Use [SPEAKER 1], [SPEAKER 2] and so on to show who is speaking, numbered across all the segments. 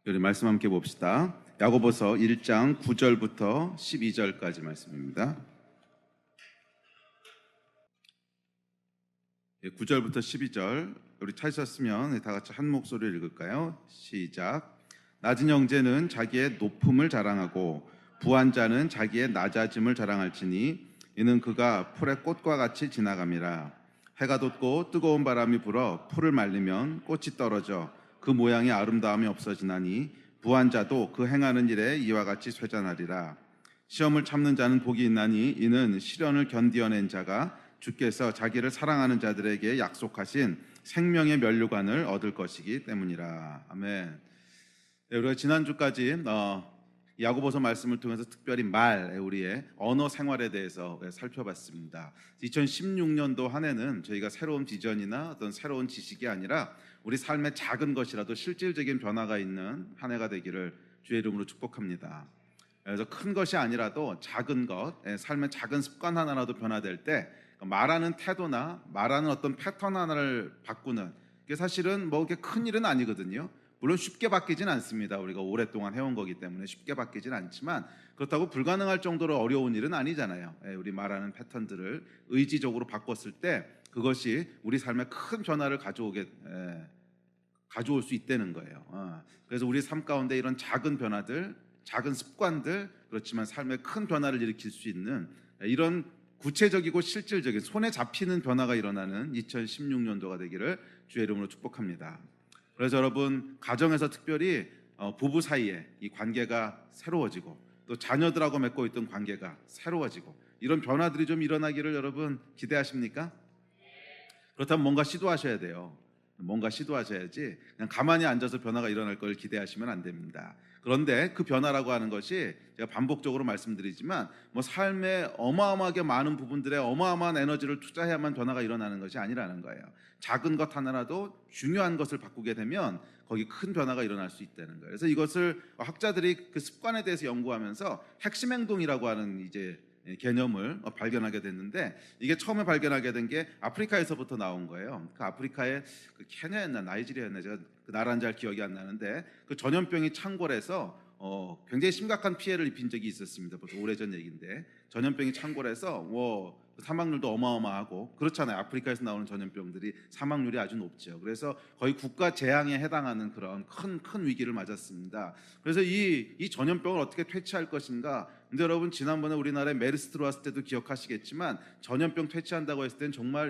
[SPEAKER 1] 우리 말씀 함께 봅시다. 야고보서 1장 9절부터 12절까지 말씀입니다. 9절부터 12절 우리 찾으셨으면 다 같이 한 목소리를 읽을까요? 시작. 낮은 형제는 자기의 높음을 자랑하고 부한 자는 자기의 낮아짐을 자랑할지니 이는 그가 풀의 꽃과 같이 지나감이라. 해가 돋고 뜨거운 바람이 불어 풀을 말리면 꽃이 떨어져 그 모양의 아름다움이 없어지나니 부한 자도 그 행하는 일에 이와 같이 쇠잔하리라. 시험을 참는 자는 복이 있나니 이는 시련을 견디어낸 자가 주께서 자기를 사랑하는 자들에게 약속하신 생명의 면류관을 얻을 것이기 때문이라. 아멘. 네, 우리가 지난주까지 야고보서 말씀을 통해서 특별히 우리의 언어 생활에 대해서 살펴봤습니다. 2016년도 한 해는 저희가 새로운 비전이나 어떤 새로운 지식이 아니라 우리 삶의 작은 것이라도 실질적인 변화가 있는 한 해가 되기를 주의 이름으로 축복합니다. 그래서 큰 것이 아니라도 작은 것, 삶의 작은 습관 하나라도 변화될 때 말하는 태도나 말하는 어떤 패턴 하나를 바꾸는 게 사실은 뭐 그렇게 큰 일은 아니거든요. 물론 쉽게 바뀌진 않습니다. 우리가 오랫동안 해온 거기 때문에 쉽게 바뀌진 않지만 그렇다고 불가능할 정도로 어려운 일은 아니잖아요. 우리 말하는 패턴들을 의지적으로 바꿨을 때 그것이 우리 삶에 큰 변화를 가져올 수 있다는 거예요. 그래서 우리 삶 가운데 이런 작은 변화들, 작은 습관들, 그렇지만 삶에 큰 변화를 일으킬 수 있는 이런 구체적이고 실질적인 손에 잡히는 변화가 일어나는 2016년도가 되기를 주의 이름으로 축복합니다. 그래서 여러분 가정에서 특별히 부부 사이에 이 관계가 새로워지고 또 자녀들하고 맺고 있던 관계가 새로워지고 이런 변화들이 좀 일어나기를 여러분 기대하십니까? 그렇다면 뭔가 시도하셔야 돼요. 뭔가 시도하셔야지 그냥 가만히 앉아서 변화가 일어날 걸 기대하시면 안 됩니다. 그런데 그 변화라고 하는 것이 제가 반복적으로 말씀드리지만 뭐 삶의 어마어마하게 많은 부분들에 어마어마한 에너지를 투자해야만 변화가 일어나는 것이 아니라는 거예요. 작은 것 하나라도 중요한 것을 바꾸게 되면 거기 큰 변화가 일어날 수 있다는 거예요. 그래서 이것을 학자들이 그 습관에 대해서 연구하면서 핵심 행동이라고 하는 이제 개념을 발견하게 됐는데 이게 처음에 발견하게 된 게 아프리카에서부터 나온 거예요. 그 아프리카의 그 케냐였나 나이지리아였나 제가 그 나라는 잘 기억이 안 나는데 그 전염병이 창궐해서 굉장히 심각한 피해를 입힌 적이 있었습니다. 벌써 오래전 얘기인데 전염병이 창궐해서 사망률도 어마어마하고 그렇잖아요. 아프리카에서 나오는 전염병들이 사망률이 아주 높죠. 그래서 거의 국가 재앙에 해당하는 그런 큰 위기를 맞았습니다. 그래서 이 전염병을 어떻게 퇴치할 것인가. 근데 여러분 지난번에 우리나라에 메르스 들어왔을 때도 기억하시겠지만 전염병 퇴치한다고 했을 때는 정말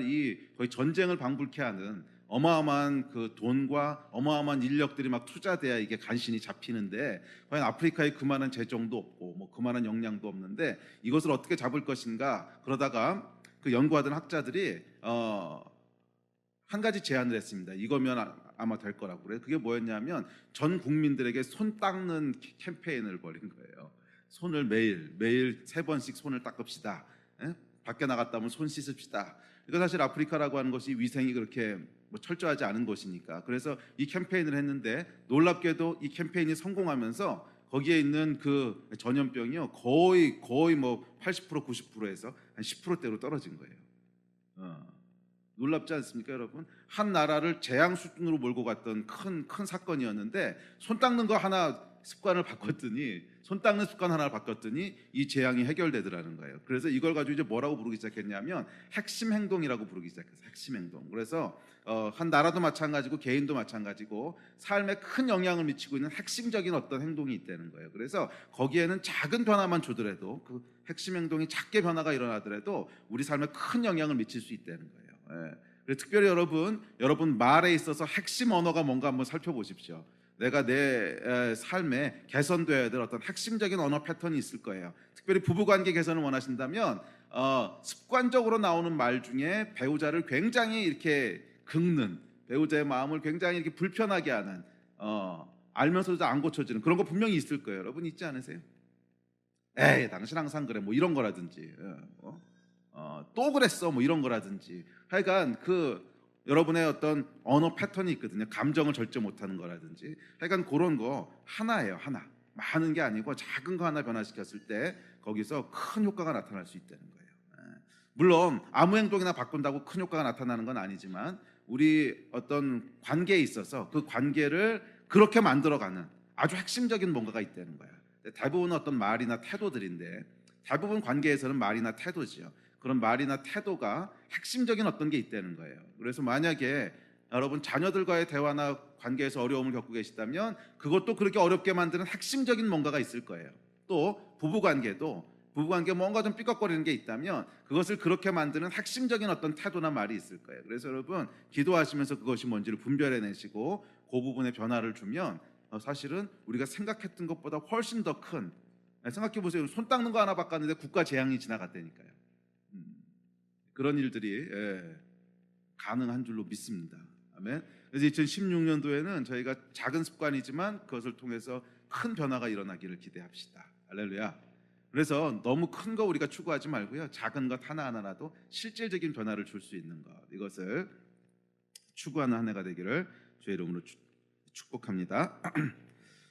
[SPEAKER 1] 거의 전쟁을 방불케 하는 어마어마한 그 돈과 어마어마한 인력들이 막 투자돼야 이게 간신히 잡히는데 과연 아프리카에 그만한 재정도 없고 뭐 그만한 역량도 없는데 이것을 어떻게 잡을 것인가. 그러다가 그 연구하던 학자들이 한 가지 제안을 했습니다. 이거면 아마 될 거라고 그래요. 그게 뭐였냐면 전 국민들에게 손 닦는 캠페인을 벌인 거예요. 손을 매일 3번씩 손을 닦읍시다. 밖에 나갔다 오면 손 씻읍시다. 이거 사실 아프리카라고 하는 것이 위생이 그렇게 철저하지 않은 곳이니까. 그래서 이 캠페인을 했는데 놀랍게도 이 캠페인이 성공하면서 거기에 있는 그 전염병이요 거의 80% 90%에서 한 10%대로 떨어진 거예요. 놀랍지 않습니까, 여러분? 한 나라를 재앙 수준으로 몰고 갔던 큰 사건이었는데 손 닦는 거 하나 습관 하나를 바꿨더니 이 재앙이 해결되더라는 거예요. 그래서 이걸 가지고 이제 뭐라고 부르기 시작했냐면 핵심 행동이라고 부르기 시작했어요. 핵심 행동. 그래서 한 나라도 마찬가지고 개인도 마찬가지고 삶에 큰 영향을 미치고 있는 핵심적인 어떤 행동이 있다는 거예요. 그래서 거기에는 작은 변화만 주더라도 그 핵심 행동이 작게 변화가 일어나더라도 우리 삶에 큰 영향을 미칠 수 있다는 거예요. 그래서 특별히 여러분 말에 있어서 핵심 언어가 뭔가 한번 살펴보십시오. 내가 내 삶에 개선되어야 될 어떤 핵심적인 언어 패턴이 있을 거예요. 특별히 부부관계 개선을 원하신다면 습관적으로 나오는 말 중에 배우자를 굉장히 이렇게 긁는, 배우자의 마음을 굉장히 이렇게 불편하게 하는, 알면서도 안 고쳐지는 그런 거 분명히 있을 거예요. 여러분 있지 않으세요? 에이, 당신 항상 그래, 뭐 이런 거라든지, 또 그랬어, 뭐 이런 거라든지. 하여간 여러분의 어떤 언어 패턴이 있거든요. 감정을 절제 못하는 거라든지. 하여간 그런 거 하나예요. 하나. 많은 게 아니고 작은 거 하나 변화시켰을 때 거기서 큰 효과가 나타날 수 있다는 거예요. 물론 아무 행동이나 바꾼다고 큰 효과가 나타나는 건 아니지만 우리 어떤 관계에 있어서 그 관계를 그렇게 만들어가는 아주 핵심적인 뭔가가 있다는 거야. 대부분은 어떤 말이나 태도들인데 대부분 관계에서는 말이나 태도지요. 그런 말이나 태도가 핵심적인 어떤 게 있다는 거예요. 그래서 만약에 여러분 자녀들과의 대화나 관계에서 어려움을 겪고 계시다면 그것도 그렇게 어렵게 만드는 핵심적인 뭔가가 있을 거예요. 또 부부관계 뭔가 좀 삐걱거리는 게 있다면 그것을 그렇게 만드는 핵심적인 어떤 태도나 말이 있을 거예요. 그래서 여러분 기도하시면서 그것이 뭔지를 분별해내시고 그 부분에 변화를 주면 사실은 우리가 생각했던 것보다 훨씬 더 큰, 생각해 보세요. 손 닦는 거 하나 바꿨는데 국가 재앙이 지나갔다니까요. 그런 일들이 가능한 줄로 믿습니다. 아멘. 그래서 2016년도에는 저희가 작은 습관이지만 그것을 통해서 큰 변화가 일어나기를 기대합시다. 할렐루야. 그래서 너무 큰 거 우리가 추구하지 말고요. 작은 것 하나하나라도 실질적인 변화를 줄 수 있는 것, 이것을 추구하는 한 해가 되기를 주의 이름으로 축복합니다.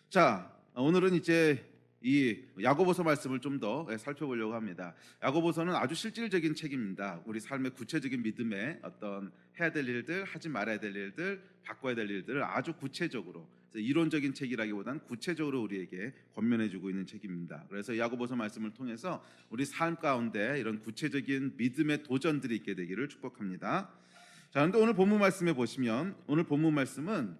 [SPEAKER 1] 자, 오늘은 이제 이 야고보서 말씀을 좀 더 살펴보려고 합니다. 야고보서는 아주 실질적인 책입니다. 우리 삶의 구체적인 믿음에 어떤 해야 될 일들, 하지 말아야 될 일들, 바꿔야 될 일들을 아주 구체적으로, 이론적인 책이라기보다는 구체적으로 우리에게 권면해주고 있는 책입니다. 그래서 야고보서 말씀을 통해서 우리 삶 가운데 이런 구체적인 믿음의 도전들이 있게 되기를 축복합니다. 자, 그런데 오늘 본문 말씀에 보시면 오늘 본문 말씀은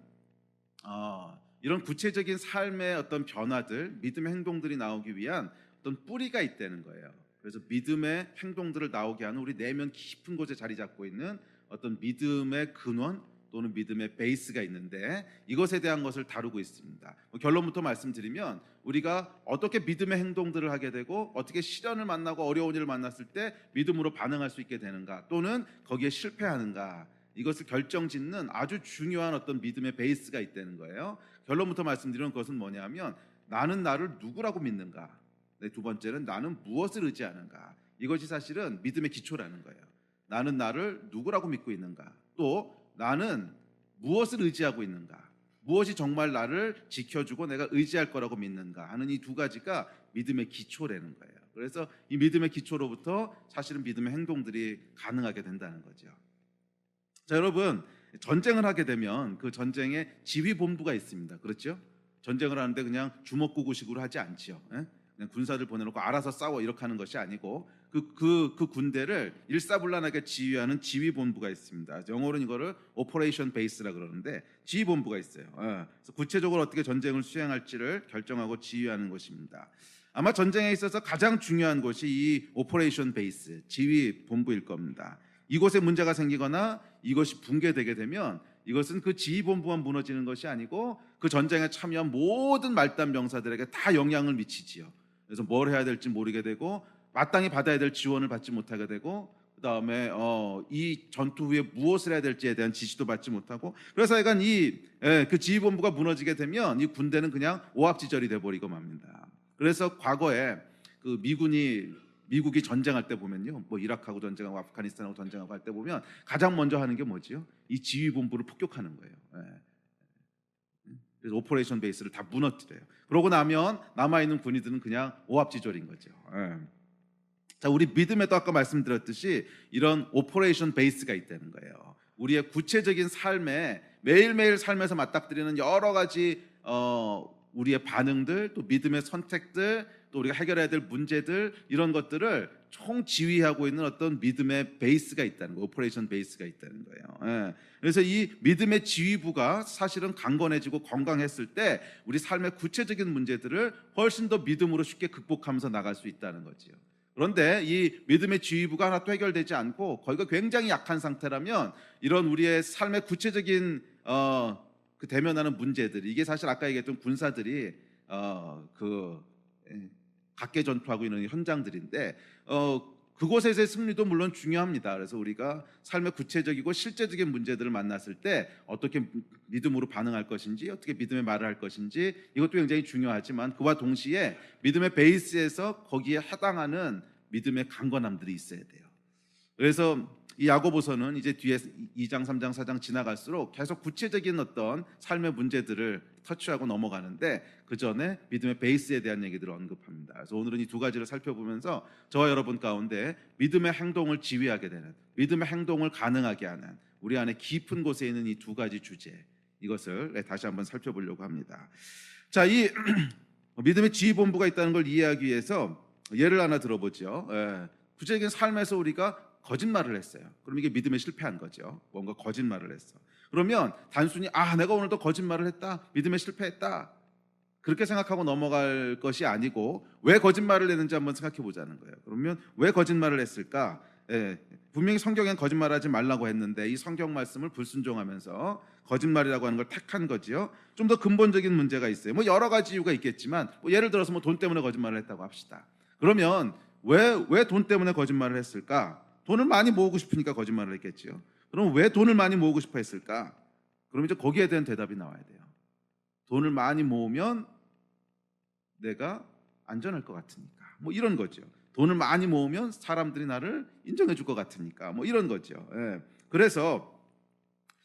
[SPEAKER 1] 이런 구체적인 삶의 어떤 변화들, 믿음의 행동들이 나오기 위한 어떤 뿌리가 있다는 거예요. 그래서 믿음의 행동들을 나오게 하는 우리 내면 깊은 곳에 자리 잡고 있는 어떤 믿음의 근원 또는 믿음의 베이스가 있는데 이것에 대한 것을 다루고 있습니다. 결론부터 말씀드리면 우리가 어떻게 믿음의 행동들을 하게 되고 어떻게 시련을 만나고 어려운 일을 만났을 때 믿음으로 반응할 수 있게 되는가, 또는 거기에 실패하는가, 이것을 결정짓는 아주 중요한 어떤 믿음의 베이스가 있다는 거예요. 결론부터 말씀드리는 것은 뭐냐면 나는 나를 누구라고 믿는가, 두 번째는 나는 무엇을 의지하는가. 이것이 사실은 믿음의 기초라는 거예요. 나는 나를 누구라고 믿고 있는가, 또 나는 무엇을 의지하고 있는가, 무엇이 정말 나를 지켜주고 내가 의지할 거라고 믿는가 하는 이 두 가지가 믿음의 기초라는 거예요. 그래서 이 믿음의 기초로부터 사실은 믿음의 행동들이 가능하게 된다는 거죠. 자, 여러분, 전쟁을 하게 되면 그 전쟁에 지휘본부가 있습니다. 그렇죠? 전쟁을 하는데 그냥 주먹구구식으로 하지 않지요. 그냥 군사들 보내놓고 알아서 싸워 이렇게 하는 것이 아니고 그 군대를 일사불란하게 지휘하는 지휘본부가 있습니다. 영어로는 이거를 오퍼레이션 베이스라 그러는데 지휘본부가 있어요. 그래서 구체적으로 어떻게 전쟁을 수행할지를 결정하고 지휘하는 것입니다. 아마 전쟁에 있어서 가장 중요한 것이 이 오퍼레이션 베이스, 지휘본부일 겁니다. 이곳에 문제가 생기거나 이것이 붕괴되게 되면 이것은 그 지휘본부만 무너지는 것이 아니고 그 전쟁에 참여한 모든 말단 병사들에게 다 영향을 미치지요. 그래서 뭘 해야 될지 모르게 되고 마땅히 받아야 될 지원을 받지 못하게 되고, 그 다음에 이 전투 후에 무엇을 해야 될지에 대한 지시도 받지 못하고, 그래서 약간 그 지휘본부가 무너지게 되면 이 군대는 그냥 오합지졸이 돼버리고 맙니다. 그래서 과거에 그 미국이 전쟁할 때 보면요, 뭐 이라크하고 전쟁하고 아프가니스탄하고 전쟁하고 할 때 보면 가장 먼저 하는 게 뭐지요? 이 지휘본부를 폭격하는 거예요. 그래서 오퍼레이션 베이스를 다 무너뜨려요. 그러고 나면 남아있는 군인들은 그냥 오합지졸인 거죠. 자, 우리 믿음에도 아까 말씀드렸듯이 이런 오퍼레이션 베이스가 있다는 거예요. 우리의 구체적인 삶에 매일매일 삶에서 맞닥뜨리는 여러 가지 우리의 반응들, 또 믿음의 선택들, 또 우리가 해결해야 될 문제들, 이런 것들을 총지휘하고 있는 어떤 믿음의 베이스가 있다는 거예요. 오퍼레이션 베이스가 있다는 거예요. 그래서 이 믿음의 지휘부가 사실은 강건해지고 건강했을 때 우리 삶의 구체적인 문제들을 훨씬 더 믿음으로 쉽게 극복하면서 나갈 수 있다는 거지요. 그런데 이 믿음의 지휘부가 하나도 해결되지 않고 거기가 굉장히 약한 상태라면 이런 우리의 삶의 구체적인 그 대면하는 문제들, 이게 사실 아까 얘기했던 군사들이 각계 전투하고 있는 현장들인데 그곳에서의 승리도 물론 중요합니다. 그래서 우리가 삶의 구체적이고 실제적인 문제들을 만났을 때 어떻게 믿음으로 반응할 것인지, 어떻게 믿음의 말을 할 것인지, 이것도 굉장히 중요하지만 그와 동시에 믿음의 베이스에서 거기에 해당하는 믿음의 강건함들이 있어야 돼요. 그래서 이 야고보서는 이제 뒤에 2장, 3장, 4장 지나갈수록 계속 구체적인 어떤 삶의 문제들을 터치하고 넘어가는데 그 전에 믿음의 베이스에 대한 얘기들을 언급합니다. 그래서 오늘은 이 두 가지를 살펴보면서 저와 여러분 가운데 믿음의 행동을 지휘하게 되는, 믿음의 행동을 가능하게 하는 우리 안에 깊은 곳에 있는 이 두 가지 주제, 이것을 다시 한번 살펴보려고 합니다. 자, 이 믿음의 지휘본부가 있다는 걸 이해하기 위해서 예를 하나 들어보죠. 구체적인 삶에서 우리가 거짓말을 했어요. 그럼 이게 믿음에 실패한 거죠. 뭔가 거짓말을 했어. 그러면 단순히 내가 오늘도 거짓말을 했다, 믿음에 실패했다, 그렇게 생각하고 넘어갈 것이 아니고 왜 거짓말을 했는지 한번 생각해 보자는 거예요. 그러면 왜 거짓말을 했을까? 분명히 성경엔 거짓말하지 말라고 했는데 이 성경 말씀을 불순종하면서 거짓말이라고 하는 걸 택한 거지요. 좀 더 근본적인 문제가 있어요. 뭐 여러 가지 이유가 있겠지만 예를 들어서 뭐 돈 때문에 거짓말을 했다고 합시다. 그러면 왜 돈 때문에 거짓말을 했을까? 돈을 많이 모으고 싶으니까 거짓말을 했겠지요. 그럼 왜 돈을 많이 모으고 싶어 했을까? 그럼 이제 거기에 대한 대답이 나와야 돼요. 돈을 많이 모으면 내가 안전할 것 같으니까, 뭐 이런 거죠. 돈을 많이 모으면 사람들이 나를 인정해 줄 것 같으니까, 뭐 이런 거죠. 그래서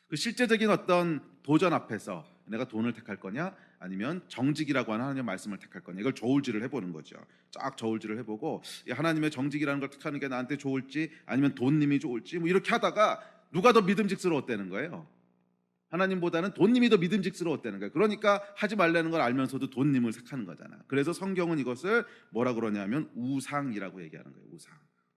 [SPEAKER 1] 그 실제적인 어떤 도전 앞에서 내가 돈을 택할 거냐 아니면 정직이라고 하는 하나님의 말씀을 택할 거냐, 이걸 저울질을 해보는 거죠. 쫙 저울질을 해보고 하나님의 정직이라는 걸 택하는 게 나한테 좋을지 아니면 돈님이 좋을지, 뭐 이렇게 하다가 누가 더 믿음직스러웠다는 거예요. 하나님보다는 돈님이 더 믿음직스러웠다는 거예요. 그러니까 하지 말라는 걸 알면서도 돈님을 택하는 거잖아. 그래서 성경은 이것을 뭐라 그러냐면 우상이라고 얘기하는 거예요. 우상.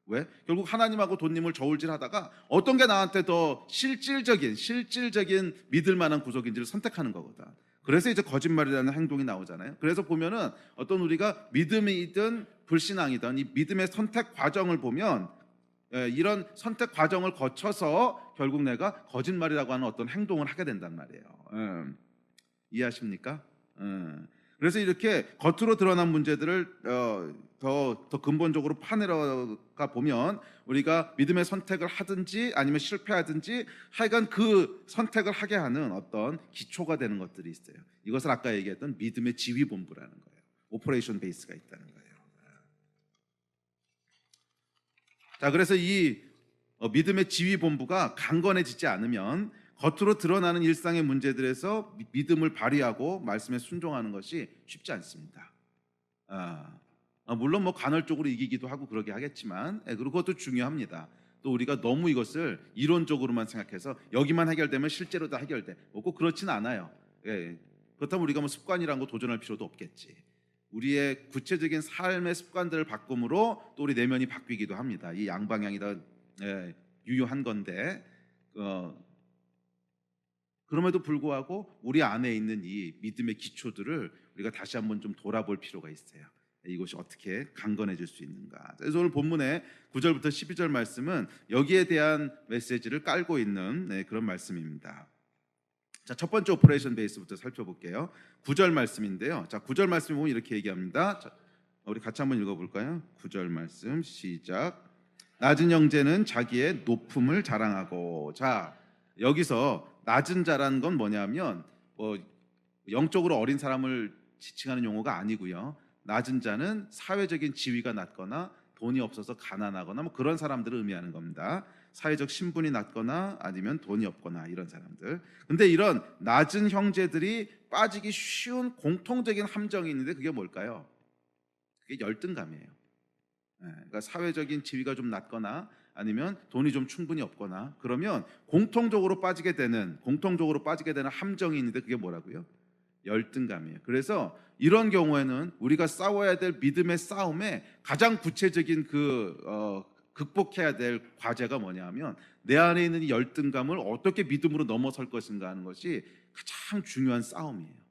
[SPEAKER 1] 왜? 결국 하나님하고 돈님을 저울질하다가 어떤 게 나한테 더 실질적인 믿을 만한 구속인지를 선택하는 거거든. 그래서 이제 거짓말이라는 행동이 나오잖아요. 그래서 보면은 어떤 우리가 믿음이든 불신앙이든 이 믿음의 선택 과정을 보면 이런 선택 과정을 거쳐서 결국 내가 거짓말이라고 하는 어떤 행동을 하게 된단 말이에요. 이해하십니까? 그래서 이렇게 겉으로 드러난 문제들을 더 근본적으로 파내려가 보면 우리가 믿음의 선택을 하든지 아니면 실패하든지 하여간 그 선택을 하게 하는 어떤 기초가 되는 것들이 있어요. 이것을 아까 얘기했던 믿음의 지휘본부라는 거예요. 오퍼레이션 베이스가 있다는 거예요. 자, 그래서 이 믿음의 지휘본부가 강건해지지 않으면 겉으로 드러나는 일상의 문제들에서 믿음을 발휘하고 말씀에 순종하는 것이 쉽지 않습니다. 물론 뭐 간헐적으로 이기기도 하고 그러게 하겠지만, 그리고 그것도 중요합니다. 또 우리가 너무 이것을 이론적으로만 생각해서 여기만 해결되면 실제로 다 해결돼, 꼭 그렇지는 않아요. 그렇다면 우리가 뭐 습관이란 거 도전할 필요도 없겠지. 우리의 구체적인 삶의 습관들을 바꿈으로 또 우리 내면이 바뀌기도 합니다. 이 양방향이 더 유효한 건데, 그럼에도 불구하고 우리 안에 있는 이 믿음의 기초들을 우리가 다시 한번 좀 돌아볼 필요가 있어요. 이것이 어떻게 강건해질 수 있는가. 그래서 오늘 본문의 9절부터 12절 말씀은 여기에 대한 메시지를 깔고 있는 그런 말씀입니다. 자, 첫 번째 오퍼레이션 베이스부터 살펴볼게요. 9절 말씀인데요. 자, 9절 말씀을 보면 이렇게 얘기합니다. 자, 우리 같이 한번 읽어볼까요? 9절 말씀 시작. 낮은 형제는 자기의 높음을 자랑하고. 자, 여기서 낮은 자라는 건 뭐냐면 영적으로 어린 사람을 지칭하는 용어가 아니고요. 낮은 자는 사회적인 지위가 낮거나 돈이 없어서 가난하거나 뭐 그런 사람들을 의미하는 겁니다. 사회적 신분이 낮거나 아니면 돈이 없거나 이런 사람들. 근데 이런 낮은 형제들이 빠지기 쉬운 공통적인 함정이 있는데 그게 뭘까요? 그게 열등감이에요. 그러니까 사회적인 지위가 좀 낮거나 아니면 돈이 좀 충분히 없거나 그러면 공통적으로 빠지게 되는 함정이 있는데 그게 뭐라고요? 열등감이에요. 그래서 이런 경우에는 우리가 싸워야 될 믿음의 싸움에 가장 구체적인 극복해야 될 과제가 뭐냐면 내 안에 있는 이 열등감을 어떻게 믿음으로 넘어설 것인가 하는 것이 가장 중요한 싸움이에요.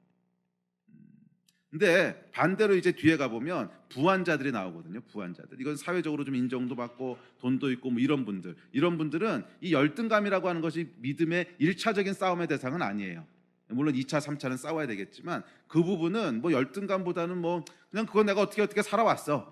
[SPEAKER 1] 근데 반대로 이제 뒤에 가보면 부한자들이 나오거든요. 부한자들. 이건 사회적으로 좀 인정도 받고 돈도 있고 뭐 이런 분들은 이 열등감이라고 하는 것이 믿음의 1차적인 싸움의 대상은 아니에요. 물론 2차, 3차는 싸워야 되겠지만 그 부분은 뭐 열등감보다는 뭐 그냥 그건 내가 어떻게 살아왔어.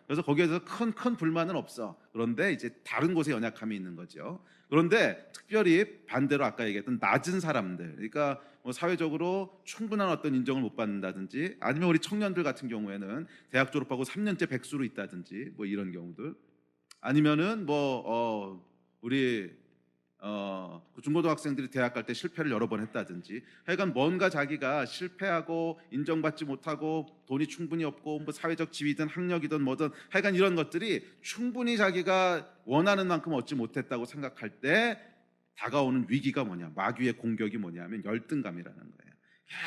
[SPEAKER 1] 그래서 거기에서 큰 불만은 없어. 그런데 이제 다른 곳에 연약함이 있는 거죠. 그런데 특별히 반대로 아까 얘기했던 낮은 사람들, 그러니까 뭐 사회적으로 충분한 어떤 인정을 못 받는다든지 아니면 우리 청년들 같은 경우에는 대학 졸업하고 3년째 백수로 있다든지 뭐 이런 경우들, 아니면은 우리 중고등학생들이 대학 갈 때 실패를 여러 번 했다든지 하여간 뭔가 자기가 실패하고 인정받지 못하고 돈이 충분히 없고 뭐 사회적 지위든 학력이든 뭐든 하여간 이런 것들이 충분히 자기가 원하는 만큼 얻지 못했다고 생각할 때 다가오는 위기가 뭐냐, 마귀의 공격이 뭐냐면 열등감이라는 거예요.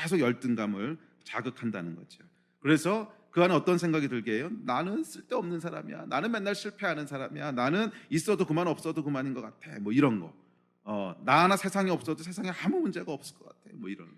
[SPEAKER 1] 계속 열등감을 자극한다는 거죠. 그래서 그 안에 어떤 생각이 들게 해요? 나는 쓸데없는 사람이야. 나는 맨날 실패하는 사람이야. 나는 있어도 그만 없어도 그만인 것 같아. 뭐 이런 거. 나 하나 세상에 없어도 세상에 아무 문제가 없을 것 같아. 뭐 이런 거.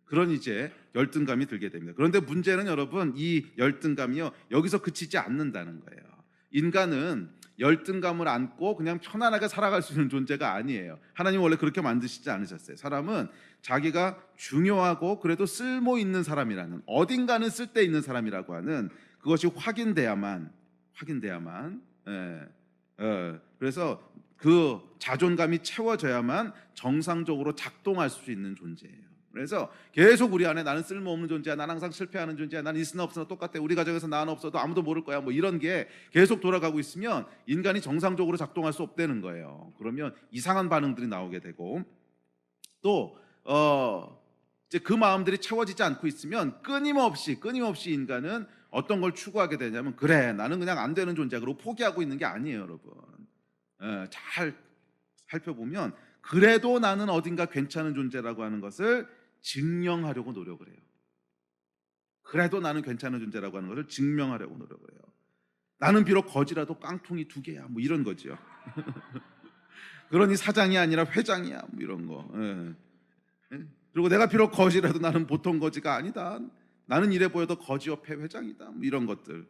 [SPEAKER 1] 그런 이제 열등감이 들게 됩니다. 그런데 문제는 여러분, 이 열등감이요, 여기서 그치지 않는다는 거예요. 인간은 열등감을 안고 그냥 편안하게 살아갈 수 있는 존재가 아니에요. 하나님 원래 그렇게 만드시지 않으셨어요. 사람은 자기가 중요하고 그래도 쓸모 있는 사람이라는, 어딘가는 쓸데 있는 사람이라고 하는 그것이 확인돼야만 그래서 그 자존감이 채워져야만 정상적으로 작동할 수 있는 존재예요. 그래서 계속 우리 안에 나는 쓸모없는 존재야, 난 항상 실패하는 존재야, 난 있으나 없으나 똑같아, 우리 가정에서 나는 없어도 아무도 모를 거야, 뭐 이런 게 계속 돌아가고 있으면 인간이 정상적으로 작동할 수 없다는 거예요. 그러면 이상한 반응들이 나오게 되고, 또 이제 그 마음들이 채워지지 않고 있으면 끊임없이 인간은 어떤 걸 추구하게 되냐면, 그래 나는 그냥 안 되는 존재야, 그리고 포기하고 있는 게 아니에요, 여러분. 잘 살펴보면 그래도 나는 어딘가 괜찮은 존재라고 하는 것을 증명하려고 노력을 해요. 그래도 나는 괜찮은 존재라고 하는 것을 증명하려고 노력을 해요. 나는 비록 거지라도 깡통이 2개야, 뭐 이런 거죠. 그러니 사장이 아니라 회장이야, 뭐 이런 거. 그리고 내가 비록 거지라도 나는 보통 거지가 아니다. 나는 이래 보여도 거지 협회 회장이다, 뭐 이런 것들.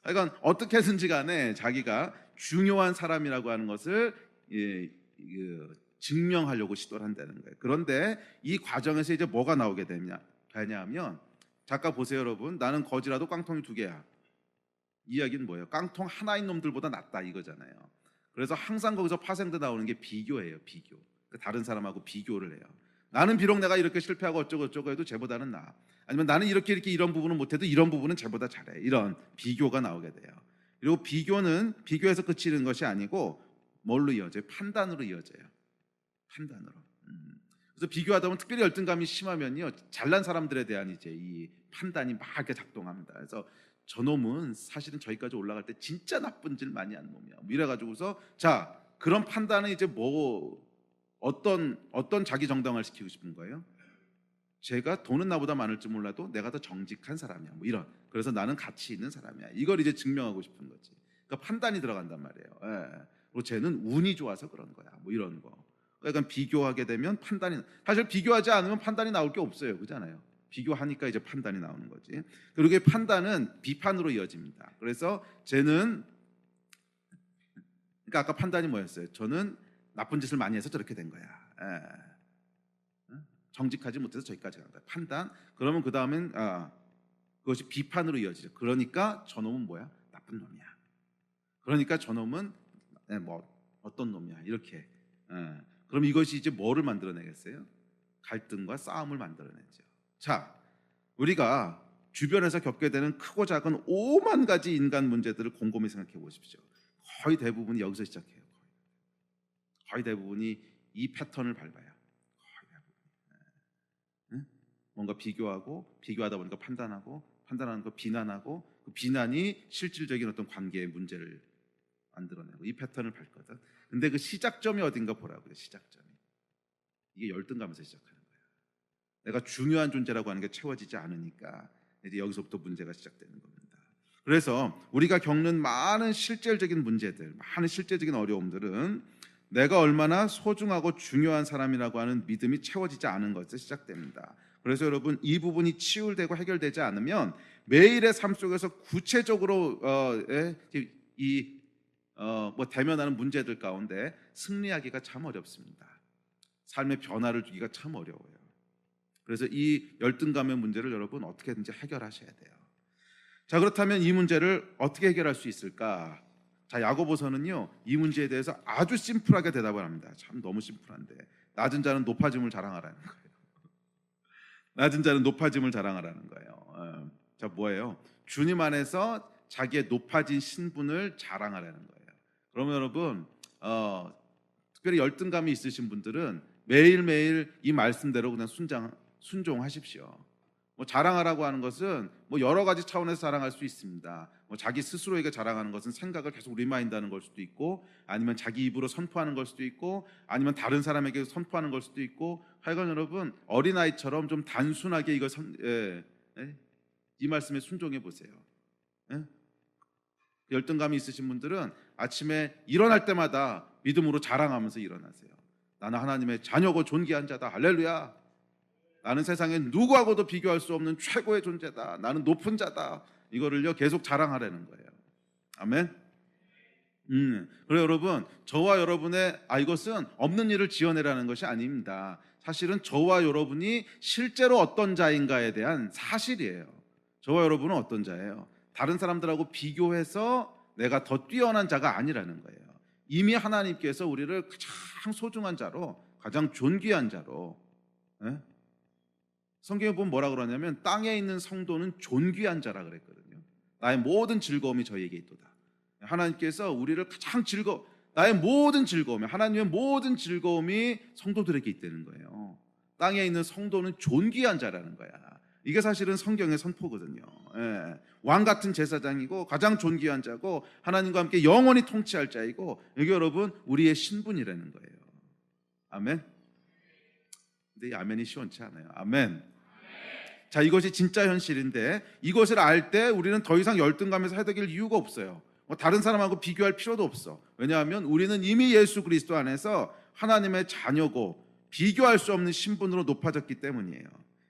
[SPEAKER 1] 그러니까 어떻게든지 간에 자기가 중요한 사람이라고 하는 것을 증명하려고 시도를 한다는 거예요. 그런데 이 과정에서 이제 뭐가 나오게 되냐면, 잠깐 보세요, 여러분. 나는 거지라도 깡통이 2개야. 이 이야기는 뭐예요? 깡통 하나인 놈들보다 낫다 이거잖아요. 그래서 항상 거기서 파생돼 나오는 게 비교예요. 비교. 다른 사람하고 비교를 해요. 나는 비록 내가 이렇게 실패하고 어쩌고 해도 쟤보다는 나아. 아니면 나는 이렇게 이런 부분은 못해도 이런 부분은 쟤보다 잘해. 이런 비교가 나오게 돼요. 그리고 비교는 비교에서 그치는 것이 아니고 뭘로 이어져요? 판단으로 이어져요. 판단으로. 그래서 비교하다 보면 특별히 열등감이 심하면요, 잘난 사람들에 대한 이제 이 판단이 막 이렇게 작동합니다. 그래서 저놈은 사실은 저기까지 올라갈 때 진짜 나쁜 짓 많이 한 놈이야, 뭐 이래가지고서 자, 그런 판단은 이제 뭐 어떤 자기 정당화를 시키고 싶은 거예요? 제가 돈은 나보다 많을지 몰라도 내가 더 정직한 사람이야, 뭐 이런. 그래서 나는 가치 있는 사람이야, 이걸 이제 증명하고 싶은 거지. 그러니까 판단이 들어간단 말이에요. 그리고 쟤는 운이 좋아서 그런 거야, 뭐 이런 거. 그러니까 비교하게 되면 판단이, 사실 비교하지 않으면 판단이 나올 게 없어요, 그렇잖아요. 비교하니까 이제 판단이 나오는 거지. 그리고 이 판단은 비판으로 이어집니다. 그래서 쟤는, 그러니까 아까 판단이 뭐였어요? 저는 나쁜 짓을 많이 해서 저렇게 된 거야. 정직하지 못해서 저기까지 간 거야. 판단. 그러면 그 다음엔 그것이 비판으로 이어지죠. 그러니까 저놈은 뭐야? 나쁜 놈이야. 그러니까 저놈은 뭐 어떤 놈이야, 이렇게. 그럼 이것이 이제 뭐를 만들어내겠어요? 갈등과 싸움을 만들어내죠. 자, 우리가 주변에서 겪게 되는 크고 작은 5만 가지 인간 문제들을 곰곰이 생각해 보십시오. 거의 대부분이 여기서 시작해요. 거의 대부분이 이 패턴을 밟아요. 거의 대부분. 뭔가 비교하다 보니까 판단하는 거 비난하고, 그 비난이 실질적인 어떤 관계의 문제를 만들어내고, 이 패턴을 밟거든. 근데 그 시작점이 어딘가 보라고요. 시작점이 이게 열등감에서 시작하는 거예요. 내가 중요한 존재라고 하는 게 채워지지 않으니까 이제 여기서부터 문제가 시작되는 겁니다. 그래서 우리가 겪는 많은 실질적인 문제들, 많은 실질적인 어려움들은 내가 얼마나 소중하고 중요한 사람이라고 하는 믿음이 채워지지 않은 것에서 시작됩니다. 그래서 여러분, 이 부분이 치유되고 해결되지 않으면 매일의 삶 속에서 구체적으로 대면하는 문제들 가운데 승리하기가 참 어렵습니다. 삶의 변화를 주기가 참 어려워요. 그래서 이 열등감의 문제를 여러분 어떻게든지 해결하셔야 돼요. 자, 그렇다면 이 문제를 어떻게 해결할 수 있을까? 자, 야고보서는요, 이 문제에 대해서 아주 심플하게 대답을 합니다. 참 너무 심플한데, 낮은 자는 높아짐을 자랑하라는 거예요. 낮은 자는 높아짐을 자랑하라는 거예요. 자, 뭐예요? 주님 안에서 자기의 높아진 신분을 자랑하라는 거예요. 그러면 여러분, 특별히 열등감이 있으신 분들은 매일매일 이 말씀대로 그냥 순종하십시오. 자랑하라고 하는 것은 여러 가지 차원에서 자랑할 수 있습니다. 자기 스스로에게 자랑하는 것은 생각을 계속 리마인드하는 걸 수도 있고, 아니면 자기 입으로 선포하는 걸 수도 있고, 아니면 다른 사람에게 선포하는 걸 수도 있고. 하여간 여러분, 어린아이처럼 좀 단순하게 이 말씀에 순종해 보세요. 예? 열등감이 있으신 분들은 아침에 일어날 때마다 믿음으로 자랑하면서 일어나세요. 나는 하나님의 자녀고 존귀한 자다. 할렐루야. 나는 세상에 누구하고도 비교할 수 없는 최고의 존재다. 나는 높은 자다. 이거를요 계속 자랑하라는 거예요. 아멘. 그래서 여러분, 저와 여러분의 이것은 없는 일을 지어내라는 것이 아닙니다. 사실은 저와 여러분이 실제로 어떤 자인가에 대한 사실이에요. 저와 여러분은 어떤 자예요? 다른 사람들하고 비교해서 내가 더 뛰어난 자가 아니라는 거예요. 이미 하나님께서 우리를 가장 소중한 자로, 가장 존귀한 자로, 예? 성경에 보면 뭐라 그러냐면 땅에 있는 성도는 존귀한 자라 그랬거든요. 나의 모든 즐거움이 저에게 있도다. 하나님께서 우리를 가장 나의 모든 즐거움이, 하나님의 모든 즐거움이 성도들에게 있다는 거예요. 땅에 있는 성도는 존귀한 자라는 거야. 이게 사실은 성경의 선포거든요. 예. 왕 같은 제사장이고 가장 존귀한 자고 하나님과 함께 영원히 통치할 자이고, 이게 여러분 우리의 신분이라는 거예요. 아멘. 근데 이 아멘이 시원치 않아요. 아멘. 자, 이것이 진짜 현실인데, 이것을 알 때 우리는 더 이상 열등감에서 해독일 이유가 없어요. 다른 사람하고 비교할 필요도 없어. 왜냐하면 우리는 이미 예수 그리스도 안에서 하나님의 자녀고 비교할 수 없는 신분으로 높아졌기 때문이에요.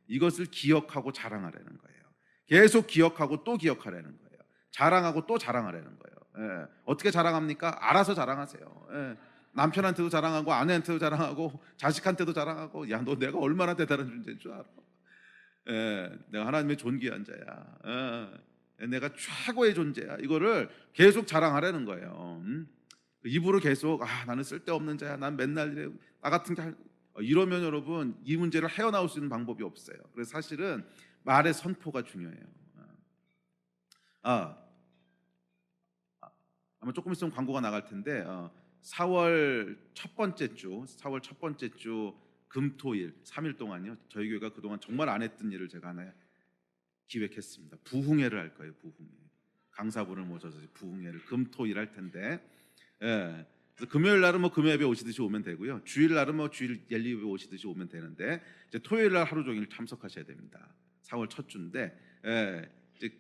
[SPEAKER 1] 이것을 기억하고 자랑하라는 거예요. 계속 기억하고 또 기억하라는 거예요. 자랑하고 또 자랑하라는 거예요. 예. 어떻게 자랑합니까? 알아서 자랑하세요. 예. 남편한테도 자랑하고 아내한테도 자랑하고 자식한테도 자랑하고, 야, 너 내가 얼마나 대단한 존재인 줄 알아? 예. 내가 하나님의 존귀한 자야. 내가 최고의 존재야. 이거를 계속 자랑하라는 거예요. 입으로 계속 나는 쓸데없는 자야. 난 맨날 이래. 나 같은 게 이러면 여러분 이 문제를 헤어나올 수 있는 방법이 없어요. 그래서 사실은 말의 선포가 중요해요. 아마 조금 있으면 광고가 나갈 텐데 4월 첫 번째 주 금토일 3일 동안요, 저희 교회가 그동안 정말 안 했던 일을 제가 하나 기획했습니다. 부흥회를 할 거예요. 부흥회. 강사분을 모셔서 부흥회를 금토일 할 텐데, 예. 그래서 금요일 날은 금요 예배 오시듯이 오면 되고요. 주일 날은 주일 랠리 예배 오시듯이 오면 되는데, 이제 토요일 날 하루 종일 참석하셔야 됩니다. 4월 첫 주인데, 예. 이제